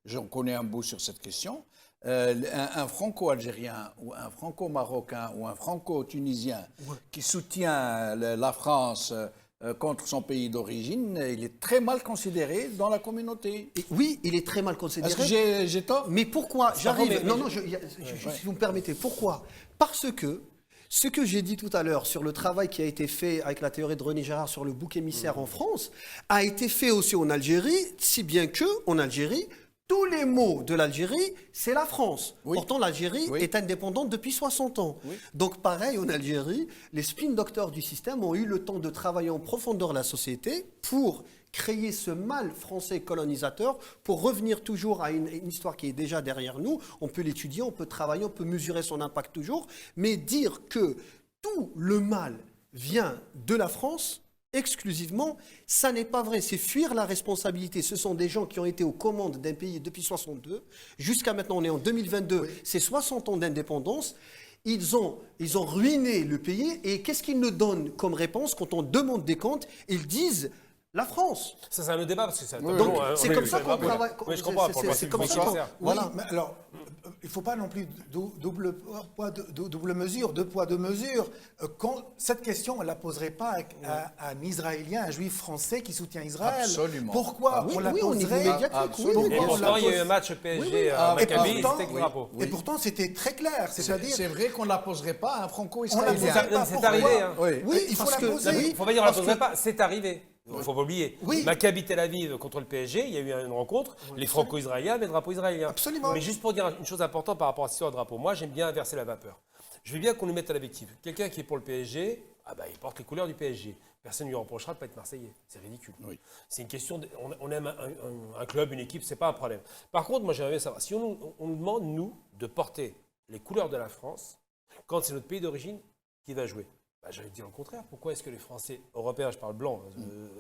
J'en connais un bout sur cette question. Un Franco-Algérien ou un Franco-Marocain ou un Franco-Tunisien qui soutient la France... contre son pays d'origine, il est très mal considéré dans la communauté.
Oui, il est très mal considéré.
Est-ce que j'ai tort?
Mais pourquoi? J'arrive. Non, si vous me permettez. Pourquoi? Parce que ce que j'ai dit tout à l'heure sur le travail qui a été fait avec la théorie de René Girard sur le bouc émissaire en France, a été fait aussi en Algérie, si bien que en Algérie, tous les mots de l'Algérie, c'est la France. Pourtant, l'Algérie est indépendante depuis 60 ans. Donc, pareil, en Algérie, les spin doctors du système ont eu le temps de travailler en profondeur la société pour créer ce mal français colonisateur, pour revenir toujours à une histoire qui est déjà derrière nous. On peut l'étudier, on peut travailler, on peut mesurer son impact toujours, mais dire que tout le mal vient de la France, exclusivement, ça n'est pas vrai. C'est fuir la responsabilité. Ce sont des gens qui ont été aux commandes d'un pays depuis 62. Jusqu'à maintenant, on est en 2022. C'est 60 ans d'indépendance. Ils ont ruiné le pays. Et qu'est-ce qu'ils nous donnent comme réponse quand on demande des comptes? Ils disent la France.
Ça, c'est un autre débat parce que c'est
c'est comme ça qu'on travaille.
Oui, je comprends.
C'est comme ça.
Voilà. Mais alors, il ne faut pas non plus double mesure, deux poids, deux mesures. Cette question, on ne la poserait pas à un Israélien, un juif français qui soutient Israël.
Absolument.
Pourquoi on la poserait?
Et pourtant, il y a eu un match PSG à Maccabi, c'était le drapeau.
Et pourtant, c'était très clair.
C'est vrai qu'on ne la poserait pas à un franco-israélien.
C'est arrivé.
Oui, il faut la poser.
Il ne faut pas dire qu'on ne la poserait pas, c'est arrivé. Il ne faut pas oublier. Maccabi Tel Aviv contre le PSG, il y a eu une rencontre, les franco-israéliens avaient le drapeau israélien.
Absolument.
Mais juste pour dire une chose importante par rapport à ce drapeau, moi j'aime bien inverser la vapeur. Je veux bien qu'on nous mette à la victime. Quelqu'un qui est pour le PSG, il porte les couleurs du PSG. Personne ne lui reprochera de ne pas être Marseillais. C'est ridicule. C'est une question, on aime un club, une équipe, c'est pas un problème. Par contre, moi j'aimerais savoir, si on nous demande, nous, de porter les couleurs de la France, quand c'est notre pays d'origine qui va jouer. J'allais dire le contraire. Pourquoi est-ce que les Français européens, je parle blanc,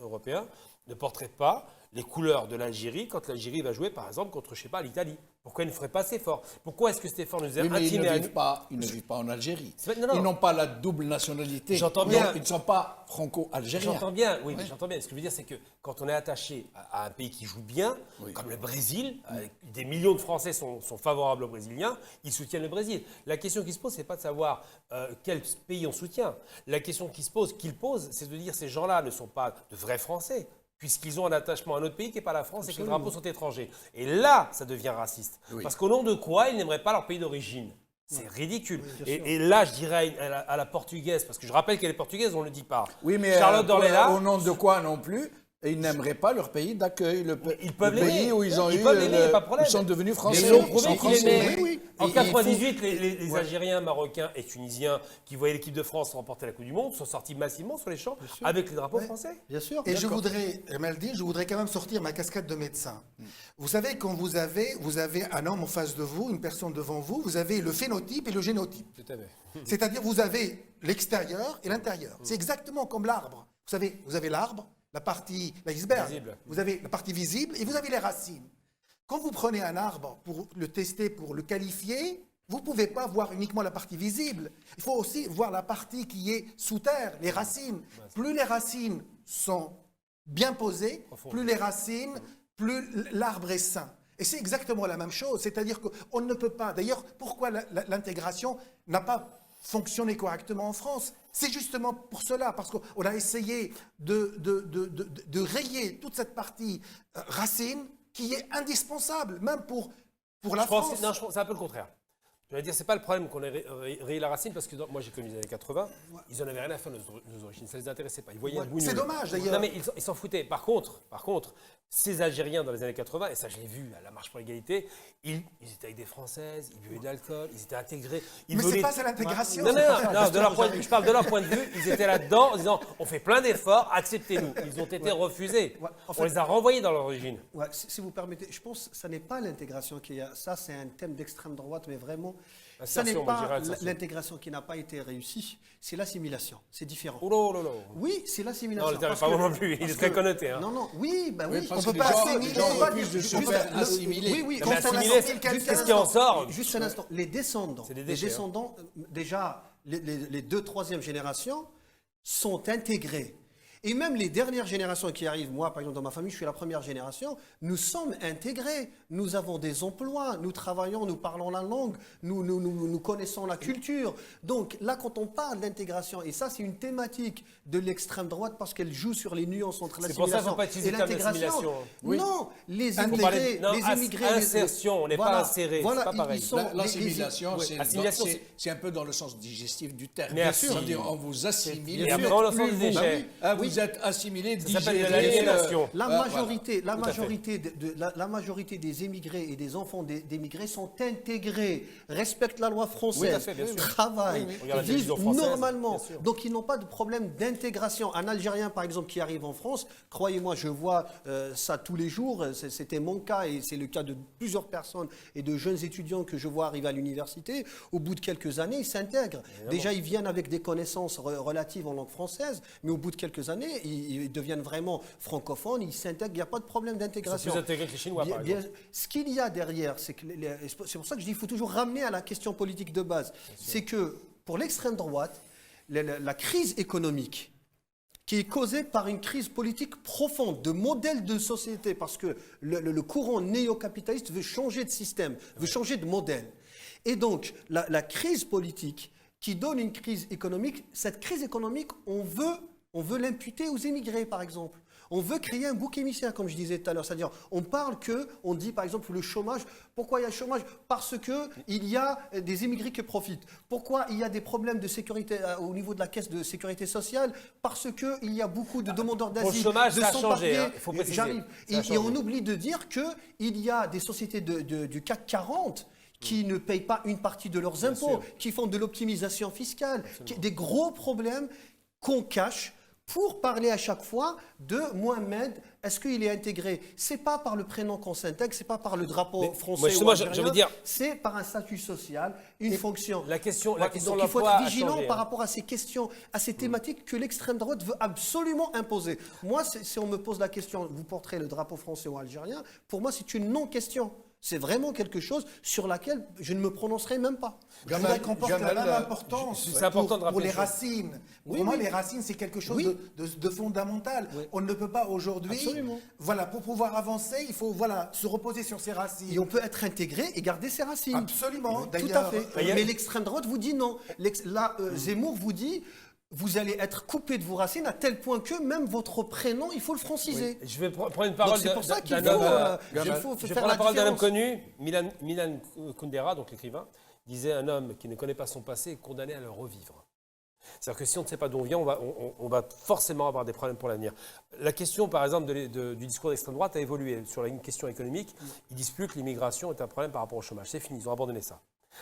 européens, ne porteraient pas les couleurs de l'Algérie quand l'Algérie va jouer, par exemple, contre, je sais pas, l'Italie. Pourquoi ils ne feraient pas cet effort? Pourquoi est-ce que cet effort nous est intimé à nous?
Ils ne vivent pas en Algérie.
Non, non.
Ils n'ont pas la double nationalité.
J'entends bien.
Ils ne sont pas franco-algériens.
J'entends bien, oui, mais j'entends bien. Ce que je veux dire, c'est que quand on est attaché à un pays qui joue bien, comme le Brésil, des millions de Français sont favorables aux Brésiliens, ils soutiennent le Brésil. La question qui se pose, c'est pas de savoir quel pays on soutient. La question qui se pose, c'est de dire ces gens-là ne sont pas de vrais Français, puisqu'ils ont un attachement à un autre pays qui n'est pas la France. Absolument. Et que les drapeaux sont étrangers. Et là, ça devient raciste. Oui. Parce qu'au nom de quoi ils n'aimeraient pas leur pays d'origine? C'est ridicule. Oui, et là, je dirais à la portugaise, parce que je rappelle qu'elle est portugaise, on ne le dit pas.
Oui, mais
Charlotte Dornelas,
au nom de quoi non plus? Et ils n'aimeraient pas leur pays d'accueil, le pays où ils ont eu, ils sont devenus français.
Ils ont prouvé qu'ils aimaient. Oui. En 98, les Algériens, Marocains et Tunisiens qui voyaient l'équipe de France remporter la Coupe du Monde sont sortis massivement sur les champs avec les drapeaux français.
Bien sûr.
Et je voudrais quand même sortir ma casquette de médecin. Vous savez, quand vous avez un homme en face de vous, une personne devant vous, vous avez le phénotype et le génotype. C'est-à-dire vous avez l'extérieur et l'intérieur. C'est exactement comme l'arbre. Vous avez l'arbre, l'iceberg, vous avez la partie visible et vous avez les racines. Quand vous prenez un arbre pour le tester, pour le qualifier, vous ne pouvez pas voir uniquement la partie visible. Il faut aussi voir la partie qui est sous terre, les racines. Plus les racines sont bien posées, plus l'arbre est sain. Et c'est exactement la même chose. C'est-à-dire qu'on ne peut pas... D'ailleurs, pourquoi l'intégration n'a pas fonctionné correctement en France? C'est justement pour cela, parce qu'on a essayé de rayer toute cette partie racine qui est indispensable, même pour la France.
Non, c'est un peu le contraire. Je vais dire, c'est pas le problème qu'on ait rayé la racine, parce que moi j'ai connu les années 80, ils en avaient rien à faire de nos origines, ça les intéressait pas. Ils voyaient un bout.
C'est dommage d'ailleurs.
Non mais ils s'en foutaient. Par contre, ces Algériens dans les années 80, et ça je l'ai vu à la marche pour l'égalité, ils étaient avec des Françaises, ils buvaient de l'alcool, ils étaient intégrés.
Mais c'est pas ça l'intégration.
Non, je parle de leur point de vue, ils étaient là-dedans en disant on fait plein d'efforts, acceptez-nous. Ils ont été refusés. On les a renvoyés dans leur origine.
Si vous permettez, je pense que ce n'est pas l'intégration qui a. Ça, c'est un thème d'extrême droite, mais vraiment. Ce n'est pas l'intégration qui n'a pas été réussie, c'est l'assimilation. C'est différent. Oui, c'est l'assimilation.
Non, le pas non plus, il est très connoté. Hein.
Non, oui, ben oui.
On ne peut pas assimiler.
Oui,
qu'est-ce qui en sort?
Juste un instant. Les descendants, déjà, les 2e, 3e générations sont intégrés. Et même les dernières générations qui arrivent, moi par exemple dans ma famille, je suis la première génération, nous sommes intégrés, nous avons des emplois, nous travaillons, nous parlons la langue, nous connaissons la culture. Donc là quand on parle d'intégration, et ça c'est une thématique de l'extrême droite parce qu'elle joue sur les nuances entre l'assimilation et l'intégration. Non, les immigrés,
insertion, on n'est pas inséré,
voilà,
c'est pas pareil.
L'assimilation, c'est un peu dans le sens digestif du terme.
Merci.
C'est-à-dire on vous assimile.
Et après on le sens des déchets.
Vous êtes assimilé,
digéré.
La majorité des émigrés et des enfants d'émigrés sont intégrés, respectent la loi française, travaillent, vivent normalement. Donc ils n'ont pas de problème d'intégration. Un Algérien par exemple qui arrive en France, croyez-moi, je vois ça tous les jours, c'était mon cas et c'est le cas de plusieurs personnes et de jeunes étudiants que je vois arriver à l'université. Au bout de quelques années, ils s'intègrent. Déjà, ils viennent avec des connaissances relatives en langue française, mais au bout de quelques années, ils deviennent vraiment francophones, ils s'intègrent, il n'y a pas de problème d'intégration.
Ils sont plus intégrés que les Chinois, par exemple.
Ce qu'il y a derrière, c'est pour ça que je dis qu'il faut toujours ramener à la question politique de base. C'est que pour l'extrême droite, la crise économique qui est causée par une crise politique profonde, de modèle de société, parce que le courant néo-capitaliste veut changer de système, veut changer de modèle. Et donc, la crise politique qui donne une crise économique, cette crise économique, on veut l'imputer aux immigrés, par exemple. On veut créer un bouc émissaire, comme je disais tout à l'heure. C'est-à-dire, on dit par exemple le chômage. Pourquoi il y a le chômage? Parce qu'il y a des immigrés qui profitent. Pourquoi il y a des problèmes de sécurité au niveau de la caisse de sécurité sociale? Parce qu'il y a beaucoup de demandeurs d'asile.
Le chômage, ça a changé, il faut préciser.
Et on oublie de dire qu'il y a des sociétés du CAC 40 qui ne payent pas une partie de leurs impôts, qui font de l'optimisation fiscale, des gros problèmes qu'on cache, pour parler à chaque fois de Mohamed, est-ce qu'il est intégré? C'est pas par le prénom qu'on s'intègre, c'est pas par le drapeau français ou algérien, c'est par un statut social, une fonction.
La question
Donc il faut être vigilant par rapport à ces questions, à ces thématiques que l'extrême droite veut absolument imposer. Moi, si on me pose la question, vous porterez le drapeau français ou algérien, pour moi c'est une non-question. C'est vraiment quelque chose sur laquelle je ne me prononcerai même pas.
Je voudrais qu'on porte la même importance pour les racines. Pour moi, les racines, c'est quelque chose de fondamental. Oui. On ne peut pas aujourd'hui... Voilà, pour pouvoir avancer, il faut se reposer sur ses racines.
Et on peut être intégré et garder ses racines.
Absolument.
Tout à fait. Mais l'extrême droite vous dit non. Là, Zemmour vous dit... Vous allez être coupé de vos racines à tel point que même votre prénom, il faut le franciser.
Oui. Je vais prendre une parole
c'est pour ça qu'il faut
faire la parole d'un homme connu, Milan Kundera, donc l'écrivain, disait un homme qui ne connaît pas son passé est condamné à le revivre. C'est-à-dire que si on ne sait pas d'où on vient, on va forcément avoir des problèmes pour l'avenir. La question, par exemple, du discours d'extrême droite a évolué. Sur une question économique, ils ne disent plus que l'immigration est un problème par rapport au chômage. C'est fini, ils ont abandonné ça.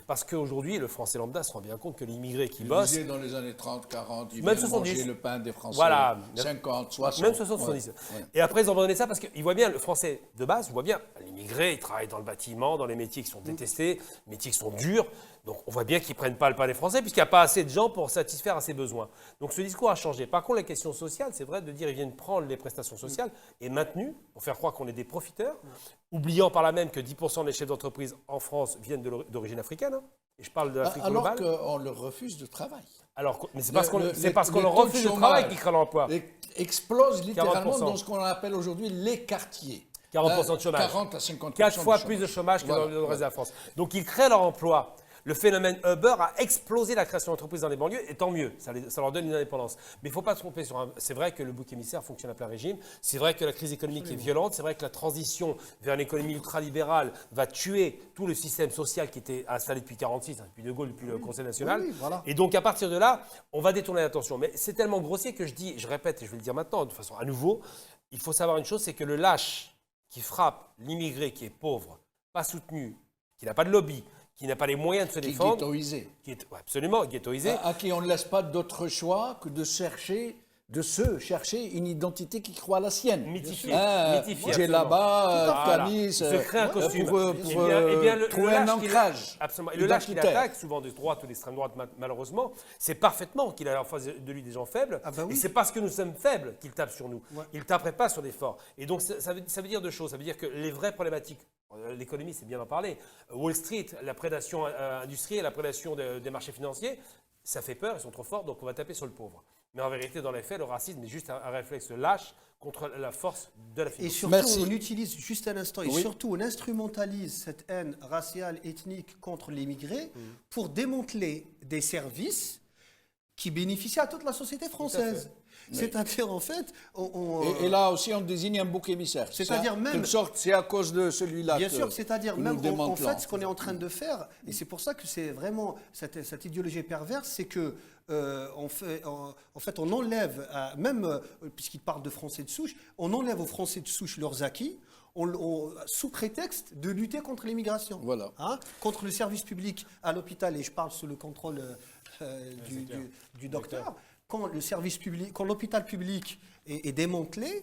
Parce qu'aujourd'hui, le Français lambda se rend bien compte que l'immigré qui bosse...
Dans les années 30, 40, ils
même
viennent manger le pain des Français.
Voilà.
50, 60.
Même 60, 70. Ouais. Et après, ils ont abandonné ça parce qu'ils voient bien, le Français de base, il voit bien, l'immigré, il travaille dans le bâtiment, dans les métiers qui sont détestés, métiers qui sont durs. Donc, on voit bien qu'ils ne prennent pas le pain des Français puisqu'il n'y a pas assez de gens pour satisfaire à ses besoins. Donc, ce discours a changé. Par contre, la question sociale, c'est vrai de dire qu'ils viennent prendre les prestations sociales est maintenue pour faire croire qu'on est des profiteurs, oubliant par là même que 10% des chefs d'entreprise en France viennent d'origine africaine. Et je parle de l'Afrique globale.
Alors qu'on leur refuse de travail.
Mais c'est parce qu'on leur refuse de travail qu'ils créent l'emploi.
Explose littéralement dans ce qu'on appelle aujourd'hui les quartiers.
40% de chômage.
40 à 50%
4 fois plus de chômage que dans le reste de la France. Donc ils créent leur emploi. Le phénomène Uber a explosé la création d'entreprises dans les banlieues, et tant mieux, ça leur donne une indépendance. Mais il ne faut pas se tromper c'est vrai que le bouc émissaire fonctionne à plein régime, c'est vrai que la crise économique est violente, c'est vrai que la transition vers une économie ultralibérale va tuer tout le système social qui était installé depuis 1946, depuis De Gaulle, depuis le Conseil national. Et donc à partir de là, on va détourner l'attention. Mais c'est tellement grossier que je répète, et je vais le dire maintenant de façon à nouveau, il faut savoir une chose, c'est que le lâche qui frappe l'immigré qui est pauvre, pas soutenu, qui n'a pas de lobby, qui n'a pas les moyens de se défendre.
Ghettoisé.
Absolument, ghettoisé.
À qui on ne laisse pas d'autre choix que de chercher une identité qui croit à la sienne.
Mythifiée.
J'ai là-bas, Camis,
se crée un costume.
Pour trouver un ancrage.
Absolument. Et le lâche qu'il attaque, souvent de droite ou d'extrême droite, malheureusement, c'est parfaitement qu'il a en face de lui des gens faibles. Et c'est parce que nous sommes faibles qu'il tape sur nous. Il ne taperait pas sur des forts. Et donc, ça veut dire deux choses. Ça veut dire que les vraies problématiques, l'économie, c'est bien d'en parler. Wall Street, la prédation industrielle, la prédation des marchés financiers, ça fait peur, ils sont trop forts, donc on va taper sur le pauvre. Mais en vérité, dans les faits, le racisme est juste un réflexe lâche contre la force de la finance.
Et surtout, on utilise, juste un instant, surtout, on instrumentalise cette haine raciale, ethnique contre l'immigré pour démanteler des services qui bénéficient à toute la société française. C'est-à-dire, en fait...
Et là aussi, on désigne un bouc émissaire.
C'est-à-dire même...
De sorte, c'est à cause de celui-là
Bien sûr, c'est-à-dire même, en fait, ce qu'on est en train de faire, et c'est pour ça que c'est vraiment cette idéologie perverse, c'est que en fait, on enlève, même puisqu'il parle de Français de souche, on enlève aux Français de souche leurs acquis, sous prétexte de lutter contre l'immigration.
Voilà.
Contre le service public à l'hôpital, et je parle sous le contrôle du docteur. Quand le service public, quand l'hôpital public est démantelé,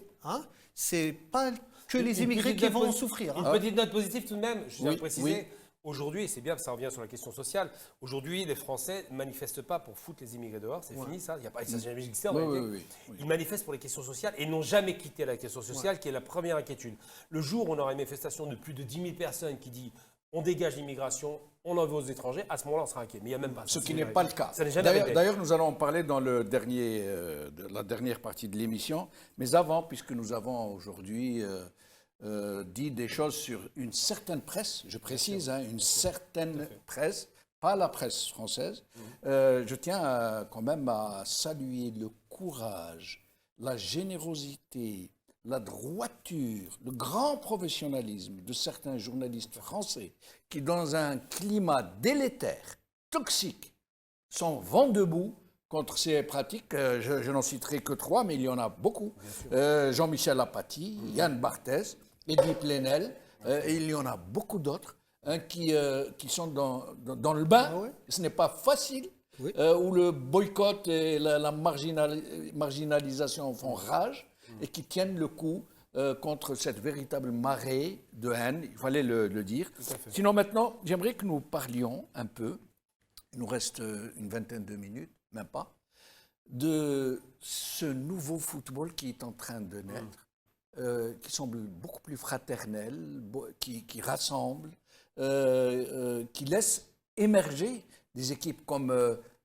c'est pas que les immigrés qui vont en souffrir.
Une petite note positive tout de même, je tiens à préciser. Aujourd'hui, c'est bien, ça revient sur la question sociale. Aujourd'hui, les Français ne manifestent pas pour foutre les immigrés dehors, c'est fini ça. Ça n'a jamais existé en réalité. Ils manifestent pour les questions sociales et n'ont jamais quitté la question sociale, qui est la première inquiétude. Le jour où on aura une manifestation de plus de 10 000 personnes qui dit on dégage l'immigration, on en veut aux étrangers, à ce moment-là, on sera inquiet. Mais il n'y a même pas.
Ce qui n'est pas le cas. D'ailleurs, nous allons en parler dans la dernière partie de l'émission. Mais avant, puisque nous avons aujourd'hui dit des choses sur une certaine presse, je précise, une certaine presse, pas la presse française, je tiens quand même à saluer le courage, la générosité, la droiture, le grand professionnalisme de certains journalistes français qui, dans un climat délétère, toxique, sont vent debout contre ces pratiques. Je n'en citerai que 3, mais il y en a beaucoup. Jean-Michel Apathy, Yann Barthès, Edwy Plenel, et il y en a beaucoup d'autres qui sont dans le bain. Ce n'est pas facile
Oui.
où le boycott et la marginalisation font rage et qui tiennent le coup contre cette véritable marée de haine, il fallait le dire. Sinon maintenant, j'aimerais que nous parlions un peu, il nous reste une vingtaine de minutes, même pas, de ce nouveau football qui est en train de naître, qui semble beaucoup plus fraternel, qui rassemble, qui laisse émerger des équipes comme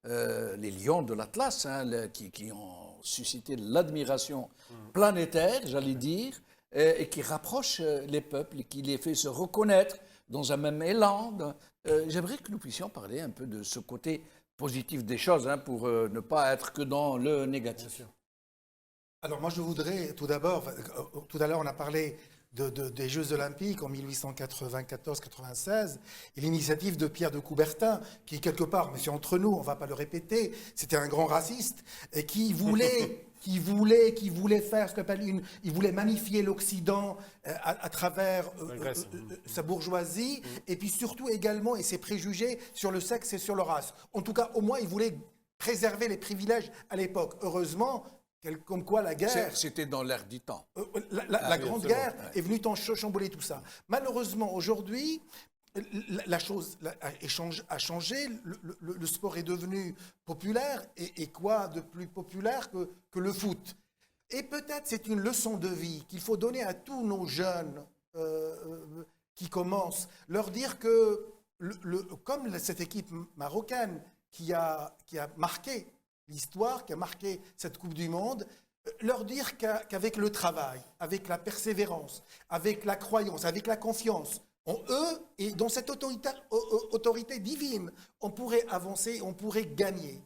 les Lions de l'Atlas, hein, qui ont suscité l'admiration planétaire, j'allais dire, et qui rapproche les peuples et qui les fait se reconnaître dans un même élan. J'aimerais que nous puissions parler un peu de ce côté positif des choses, hein, pour ne pas être que dans le négatif.
Alors moi je voudrais tout d'abord, tout à l'heure on a parlé des Jeux Olympiques en 1894-96 et l'initiative de Pierre de Coubertin, qui quelque part, mais c'est entre nous, on ne va pas le répéter, c'était un grand raciste et qui voulait faire ce qu'on appelle il voulait magnifier l'Occident à travers sa bourgeoisie et puis surtout également et ses préjugés sur le sexe et sur la race. En tout cas, au moins, il voulait préserver les privilèges à l'époque. Heureusement, comme quoi la guerre...
C'était dans l'air du temps.
La Grande Guerre est venue chambouler tout ça. Malheureusement, aujourd'hui, la chose a changé. Le sport est devenu populaire. Et quoi de plus populaire que le foot? Et peut-être c'est une leçon de vie qu'il faut donner à tous nos jeunes qui commencent. Leur dire que, comme cette équipe marocaine qui a marqué l'histoire, qui a marqué cette Coupe du Monde, leur dire qu'avec le travail, avec la persévérance, avec la croyance, avec la confiance en eux et dans cette autorité divine, on pourrait avancer, on pourrait gagner.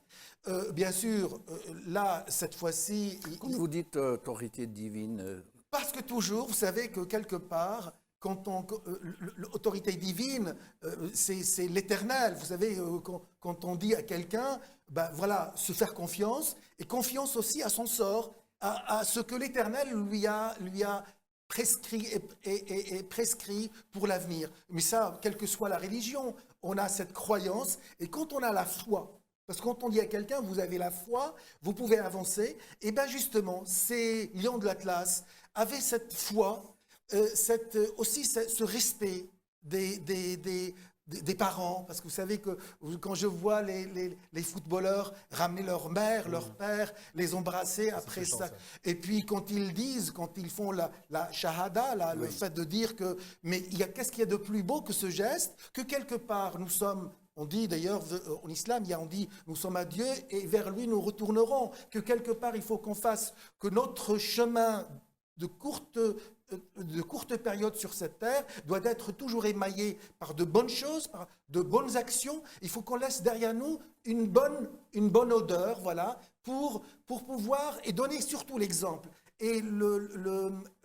Bien sûr, là, cette fois-ci...
Quand vous dites autorité divine...
Parce que toujours, vous savez que quelque part... Quand l'autorité divine, c'est l'éternel. Vous savez, quand on dit à quelqu'un, ben voilà, se faire confiance, et confiance aussi à son sort, à ce que l'éternel lui a prescrit et prescrit pour l'avenir. Mais ça, quelle que soit la religion, on a cette croyance, et quand on a la foi, parce que quand on dit à quelqu'un, vous avez la foi, vous pouvez avancer, et bien justement, ces Lions de l'Atlas avaient cette foi, aussi ce respect des parents, parce que vous savez que quand je vois les footballeurs ramener leur mère, leur père, les embrasser après ça, et puis quand ils font la shahada, le fait de dire que, mais qu'est-ce qu'il y a de plus beau que ce geste, que quelque part nous sommes, on dit d'ailleurs en islam, on dit nous sommes à Dieu et vers lui nous retournerons, que quelque part il faut qu'on fasse que notre chemin de courte période sur cette terre doit être toujours émaillé par de bonnes choses, par de bonnes actions. Il faut qu'on laisse derrière nous une bonne odeur, voilà, pour pouvoir et donner surtout l'exemple. Et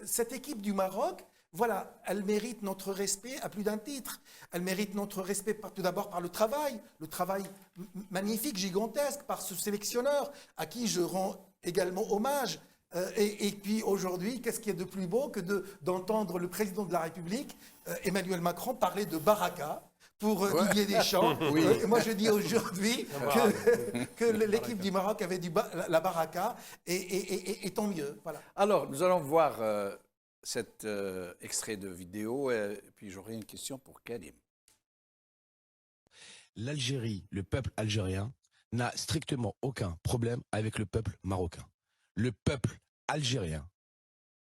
cette équipe du Maroc, voilà, elle mérite notre respect à plus d'un titre. Elle mérite notre respect tout d'abord par le travail magnifique, gigantesque, par ce sélectionneur à qui je rends également hommage. Et puis aujourd'hui, qu'est-ce qu'il y a de plus beau que d'entendre le président de la République, Emmanuel Macron, parler de baraka pour Didier Deschamps. Moi, je dis aujourd'hui que l'équipe du Maroc avait la baraka, et tant mieux. Voilà.
Alors, nous allons voir cet extrait de vidéo, et puis j'aurai une question pour Karim.
L'Algérie, le peuple algérien, n'a strictement aucun problème avec le peuple marocain. Le peuple algérien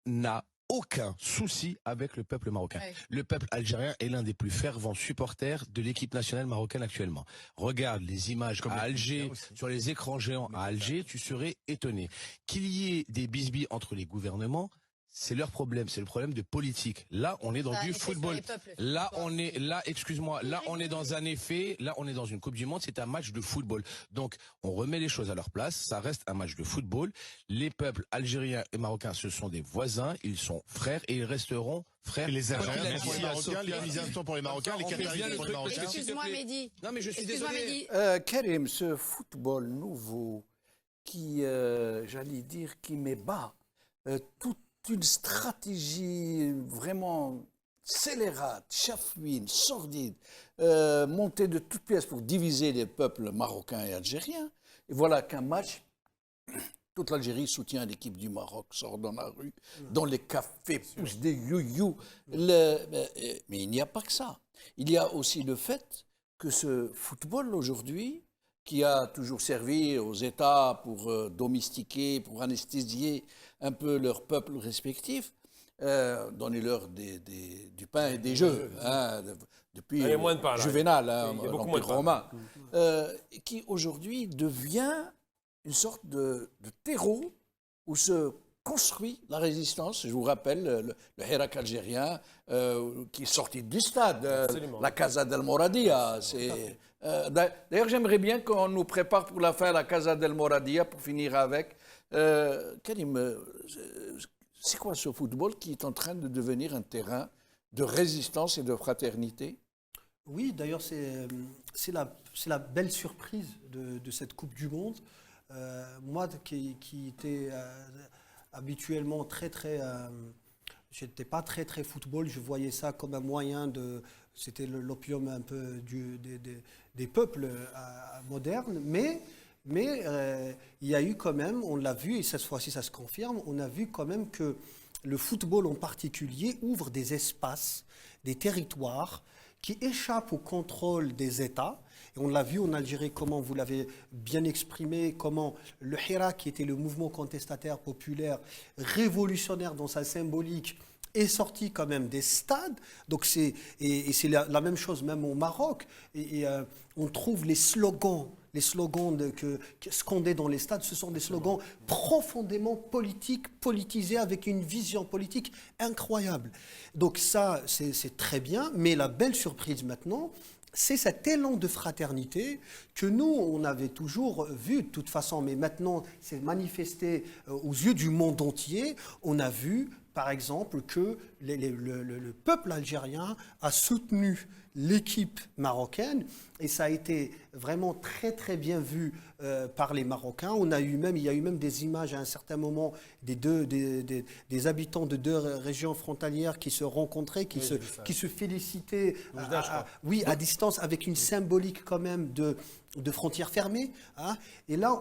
n'a aucun souci avec le peuple marocain. Ouais. Le peuple algérien est l'un des plus fervents supporters de l'équipe nationale marocaine actuellement. Regarde les images à Alger, sur les écrans géants à Alger, tu serais étonné. Qu'il y ait des bisbilles entre les gouvernements, c'est leur problème, c'est le problème de politique. Là, on est dans du football. Là, on est dans un effet, là, on est dans une Coupe du Monde, c'est un match de football. Donc, on remet les choses à leur place, ça reste un match de football. Les peuples algériens et marocains, ce sont des voisins, ils sont frères et ils resteront frères.
Et les Algériens pour les Marocains, les Tunisiens pour les Marocains, les Qataris pour les Marocains.
Excuse-moi, Mehdi.
Non, mais je suis désolé.
Karim, ce football nouveau qui, j'allais dire, qui met bas toute une stratégie vraiment scélérate, chafouine, sordide, montée de toutes pièces pour diviser les peuples marocains et algériens. Et voilà qu'un match, toute l'Algérie soutient l'équipe du Maroc, sort dans la rue, dans les cafés, pousse des you-you. Mais il n'y a pas que ça. Il y a aussi le fait que ce football aujourd'hui, qui a toujours servi aux États pour domestiquer, pour anesthésier un peu leurs peuples respectifs, donnez-leur du pain et des jeux, hein, depuis Juvénal, l'Empire romain, qui aujourd'hui devient une sorte de terreau où se construit la résistance. Je vous rappelle le Hirak algérien qui est sorti du stade, la Casa del Moradia. D'ailleurs, j'aimerais bien qu'on nous prépare pour la fin la Casa del Moradia, pour finir avec. Karim, c'est quoi ce football qui est en train de devenir un terrain de résistance et de fraternité?
Oui, d'ailleurs, c'est la belle surprise de cette Coupe du Monde. Moi, qui était habituellement j'étais pas très football, je voyais ça comme un moyen c'était l'opium un peu des peuples modernes, mais il y a eu quand même, on l'a vu, et cette fois-ci ça se confirme, on a vu quand même que le football en particulier ouvre des espaces, des territoires qui échappent au contrôle des États. Et on l'a vu en Algérie, comment vous l'avez bien exprimé, comment le Hirak, qui était le mouvement contestataire populaire révolutionnaire dans sa symbolique, est sorti quand même des stades. Donc c'est la même chose même au Maroc. On trouve les slogans scandés dans les stades, ce sont des slogans profondément politiques, politisés, avec une vision politique incroyable. Donc ça, c'est très bien, mais la belle surprise maintenant, c'est cet élan de fraternité que nous, on avait toujours vu de toute façon, mais maintenant, c'est manifesté aux yeux du monde entier. On a vu, par exemple, que le peuple algérien a soutenu l'équipe marocaine et ça a été vraiment très bien vu par les Marocains. Il y a eu même des images à un certain moment des habitants de deux régions frontalières qui se rencontraient, qui se félicitaient à distance, avec une symbolique quand même de frontières fermées. Hein. Et là,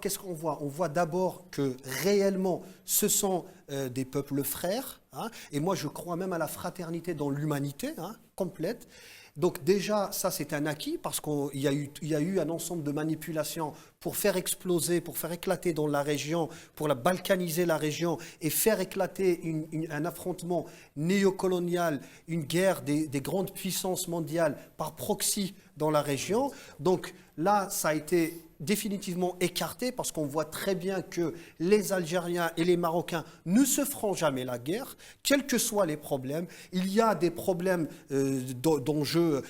qu'est-ce qu'on voit? On voit d'abord que réellement, ce sont des peuples frères. Hein. Et moi, je crois même à la fraternité dans l'humanité complète. Donc déjà, ça c'est un acquis parce qu'il y a eu un ensemble de manipulations pour faire exploser, pour faire éclater dans la région, pour balkaniser la région et faire éclater un affrontement néocolonial, une guerre des grandes puissances mondiales par proxy dans la région. Donc là, ça a été définitivement écarté parce qu'on voit très bien que les Algériens et les Marocains ne se feront jamais la guerre, quels que soient les problèmes. Il y a des problèmes d'enjeux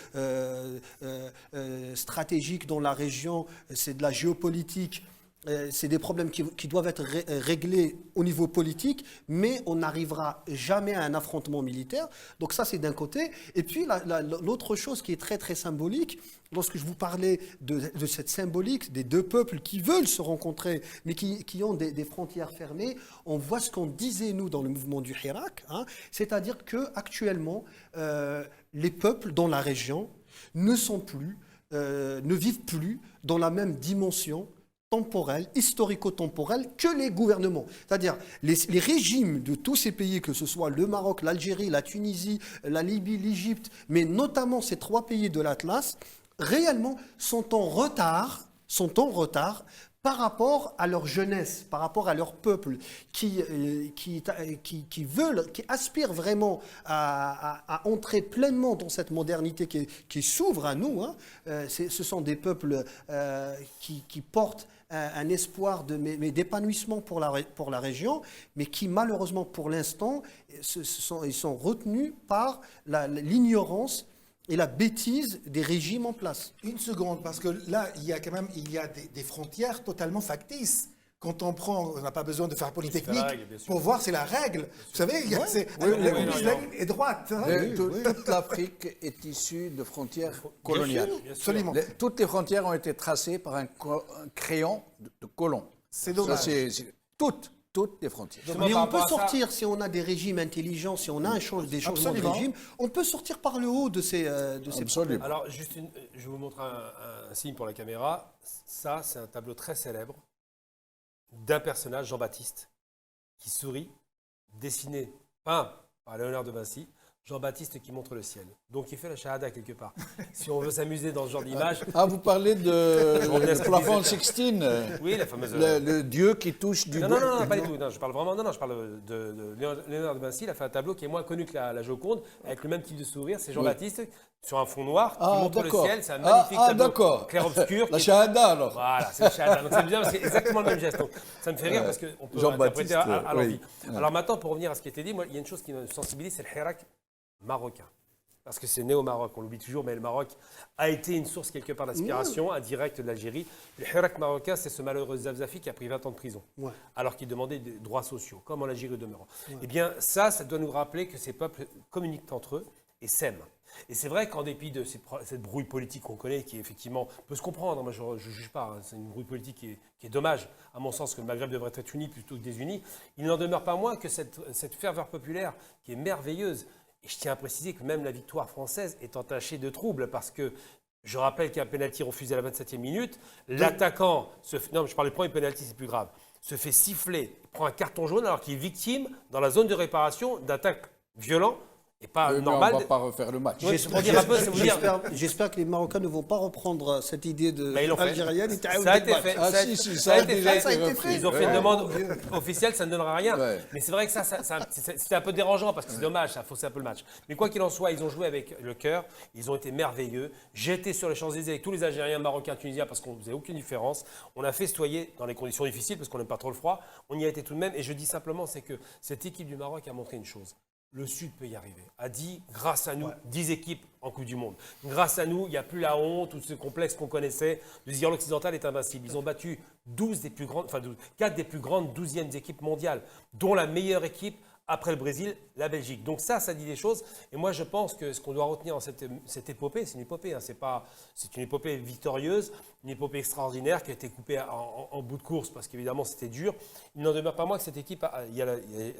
stratégiques dans la région, c'est de la géopolitique. C'est des problèmes qui doivent être réglés au niveau politique, mais on n'arrivera jamais à un affrontement militaire. Donc ça, c'est d'un côté. Et puis, l'autre chose qui est très symbolique, lorsque je vous parlais de cette symbolique des deux peuples qui veulent se rencontrer, mais qui ont des frontières fermées, on voit ce qu'on disait, nous, dans le mouvement du Hirak, hein, c'est-à-dire qu'actuellement, les peuples dans la région ne vivent plus dans la même dimension temporelle, historico-temporelle que les gouvernements. C'est-à-dire les régimes de tous ces pays, que ce soit le Maroc, l'Algérie, la Tunisie, la Libye, l'Égypte, mais notamment ces trois pays de l'Atlas, réellement sont en retard par rapport à leur jeunesse, par rapport à leur peuple, qui aspirent vraiment à entrer pleinement dans cette modernité qui s'ouvre à nous. Hein. Ce sont des peuples qui portent un espoir d'épanouissement pour la région, mais qui malheureusement pour l'instant, ils sont retenus par l'ignorance et la bêtise des régimes en place.
Une seconde, parce que là, il y a des frontières totalement factices. Quand on n'a pas besoin de faire polytechnique pour voir, c'est la règle. Vous savez, la ligne est droite. Hein.
Toute l'Afrique est issue de frontières coloniales.
Bien sûr. Absolument.
Toutes les frontières ont été tracées par un crayon de colon.
C'est dommage.
Toutes. toutes les frontières.
Mais on peut sortir, si on a des régimes intelligents, si on a des changements de régime, on peut sortir par le haut de ces problèmes.
Alors, je vous montre un signe pour la caméra. Ça, c'est un tableau très célèbre d'un personnage, Jean-Baptiste, qui sourit, dessiné, peint par Léonard de Vinci. Jean-Baptiste qui montre le ciel. Donc il fait la shahada quelque part. Si on veut s'amuser dans ce genre d'image.
Ah, vous parlez de plafond Sixtine.
Oui, la fameuse.
Le dieu qui touche du doigt.
Non, pas du tout. Non, je parle vraiment. Non, je parle de Léonard de Vinci. Il a fait un tableau qui est moins connu que la Joconde, avec le même type de sourire. C'est Jean-Baptiste sur un fond noir qui montre le ciel. C'est un magnifique tableau clair-obscur.
La shahada alors.
Voilà, c'est la shahada. Donc c'est bien parce que c'est exactement le même geste. Donc, ça me fait rire parce qu'on peut interpréter à l'envie. Alors maintenant, pour revenir à ce qui était dit, moi, il y a une chose qui me sensibilise, c'est le hirak marocain. Parce que c'est né au Maroc, on l'oublie toujours, mais le Maroc a été une source quelque part d'inspiration indirecte de l'Algérie. Le hirak marocain, c'est ce malheureux Zafzafi qui a pris 20 ans de prison, alors qu'il demandait des droits sociaux, comme en Algérie demeurant. Eh bien, ça doit nous rappeler que ces peuples communiquent entre eux et s'aiment. Et c'est vrai qu'en dépit de cette brouille politique qu'on connaît, qui effectivement peut se comprendre, moi je ne juge pas, c'est une brouille politique qui est dommage, à mon sens, que le Maghreb devrait être uni plutôt que désuni, il n'en demeure pas moins que cette ferveur populaire qui est merveilleuse. Et je tiens à préciser que même la victoire française est entachée de troubles parce que je rappelle qu'il y a un pénalty refusé à la 27e minute. L'attaquant, non, je parle du premier pénalty, c'est plus grave, se fait siffler, prend un carton jaune alors qu'il est victime dans la zone de réparation d'attaques violentes. Et pas normal.
On ne va pas refaire le match.
J'espère que les Marocains ne vont pas reprendre cette idée de algérienne.
Ça a été fait. Ça a été fait. Ils ont fait une demande officielle, ça ne donnera rien. Ouais. Mais c'est vrai que c'était un peu dérangeant parce que c'est dommage, ça faussait un peu le match. Mais quoi qu'il en soit, ils ont joué avec le cœur, ils ont été merveilleux. J'ai été sur les Champs-Élysées avec tous les Algériens, Marocains, Tunisiens parce qu'on ne faisait aucune différence. On a festoyé dans les conditions difficiles parce qu'on n'aime pas trop le froid. On y a été tout de même. Et je dis simplement, c'est que cette équipe du Maroc a montré une chose. Le Sud peut y arriver. A dit, grâce à nous, 10 équipes en Coupe du Monde. Grâce à nous, il n'y a plus la honte ou ce complexe qu'on connaissait de dire l'Occidental est invincible. Ils ont battu 4 des plus grandes 12e équipes mondiales, dont la meilleure équipe après le Brésil, la Belgique. Donc ça dit des choses. Et moi, je pense que ce qu'on doit retenir dans cette épopée, c'est une épopée, c'est une épopée victorieuse, une épopée extraordinaire qui a été coupée en bout de course parce qu'évidemment, c'était dur. Il n'en demeure pas moins que cette équipe,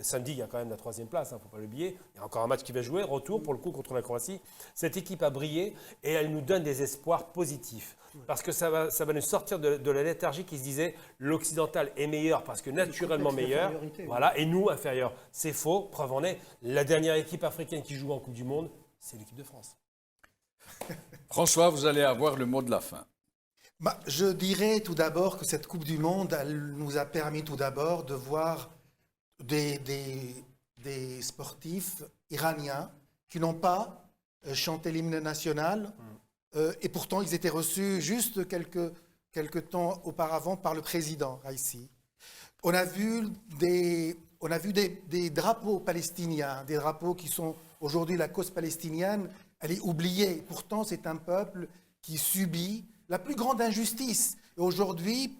samedi, il y a quand même la 3e place, il ne faut pas l'oublier. Il y a encore un match qui va jouer, retour pour le coup contre la Croatie. Cette équipe a brillé et elle nous donne des espoirs positifs. Parce que ça va nous sortir de la léthargie qui se disait l'Occidental est meilleur parce que naturellement meilleur, voilà, et nous inférieurs. C'est faux, preuve en est. La dernière équipe africaine qui joue en Coupe du Monde, c'est l'équipe de France.
François, vous allez avoir le mot de la fin.
Je dirais tout d'abord que cette Coupe du Monde, elle nous a permis tout d'abord de voir des sportifs iraniens qui n'ont pas chanté l'hymne national. Et pourtant, ils étaient reçus juste quelques temps auparavant par le président Raisi. On a vu des drapeaux palestiniens, des drapeaux qui sont aujourd'hui la cause palestinienne, elle est oubliée. Pourtant, c'est un peuple qui subit la plus grande injustice. Et aujourd'hui,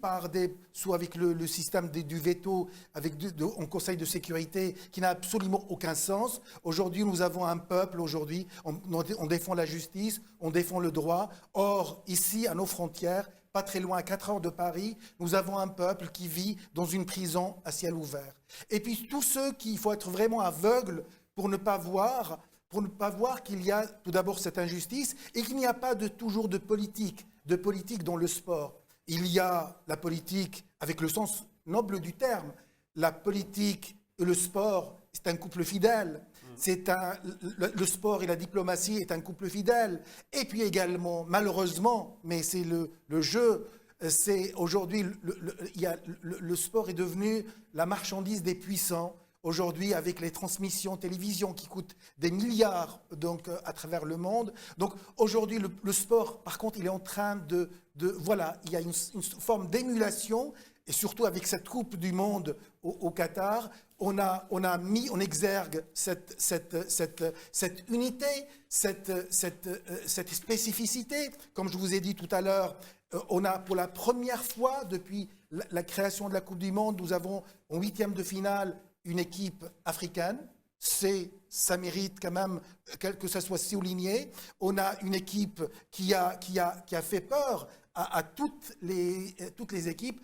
soit avec le système du veto en Conseil de sécurité qui n'a absolument aucun sens, aujourd'hui nous avons un peuple, on défend la justice, on défend le droit. Or, ici, à nos frontières, pas très loin, à 4 heures de Paris, nous avons un peuple qui vit dans une prison à ciel ouvert. Et puis tous ceux il faut être vraiment aveugle pour ne pas voir qu'il y a tout d'abord cette injustice et qu'il n'y a pas toujours de politique dans le sport. Il y a la politique avec le sens noble du terme. La politique et le sport, c'est un couple fidèle. Le sport et la diplomatie est un couple fidèle. Et puis également, malheureusement, mais c'est le jeu, c'est aujourd'hui, le sport est devenu la marchandise des puissants. Aujourd'hui, avec les transmissions télévision qui coûtent des milliards à travers le monde. Donc aujourd'hui, le sport, par contre, il est en train voilà, il y a une forme d'émulation. Et surtout avec cette Coupe du Monde au Qatar, on a mis en exergue cette unité, cette spécificité. Comme je vous ai dit tout à l'heure, on a pour la première fois depuis la création de la Coupe du Monde, nous avons en 8e de finale une équipe africaine. Ça mérite quand même que ça soit souligné. On a une équipe qui a fait peur à toutes les équipes.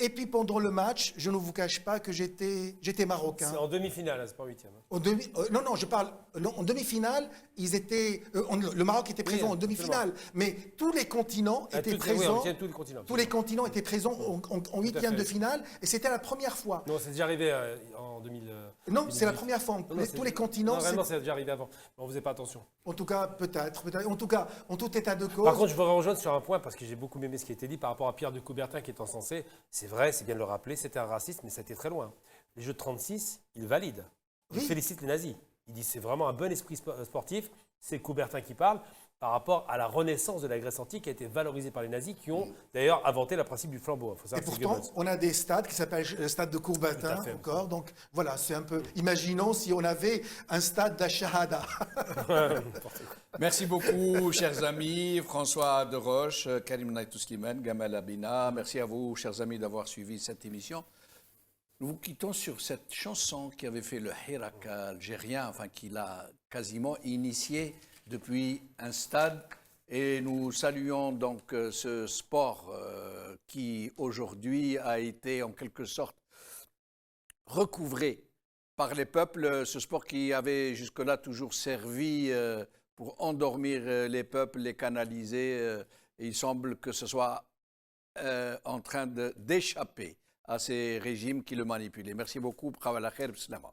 Et puis pendant le match, je ne vous cache pas que j'étais marocain.
C'est en demi-finale, c'est pas en huitième.
Non, je parle. Non, en demi-finale, ils étaient. Le Maroc était présent en demi-finale, mais tous les continents étaient présents. Tous les continents étaient présents en huitième de finale, et c'était la première fois.
Non, c'est déjà arrivé en 2000.
Non, c'est la première fois. Tous les continents.
Non, vraiment, c'est déjà arrivé avant. On ne faisait pas attention.
En tout cas, peut-être. En tout cas, en tout état de cause.
Par contre, je voudrais rejoindre sur un point parce que j'ai beaucoup aimé ce qui a été dit par rapport à Pierre de Coubertin qui est encensé. C'est vrai, c'est bien de le rappeler, c'était un raciste, mais ça a été très loin. Les Jeux de 36, il valide. Il félicite les nazis. Il dit c'est vraiment un bon esprit sportif. C'est Coubertin qui parle par rapport à la renaissance de la Grèce antique qui a été valorisée par les nazis qui ont d'ailleurs inventé le principe du flambeau.
Et pourtant, on a des stades qui s'appellent le stade de Coubertin encore. Donc voilà, c'est un peu. Imaginons si on avait un stade d'Ashahada.
Merci beaucoup, chers amis. François Deroche, Karim Naïtousklimen, Gamal Abina. Merci à vous, chers amis, d'avoir suivi cette émission. Nous vous quittons sur cette chanson qui avait fait le Hirak algérien, enfin qui l'a quasiment initié depuis un stade. Et nous saluons donc ce sport qui aujourd'hui a été en quelque sorte recouvré par les peuples, ce sport qui avait jusque-là toujours servi pour endormir les peuples, les canaliser. Et il semble que ce soit en train d'échapper à ces régimes qui le manipulaient. Merci beaucoup. Bravo la khair, bislama.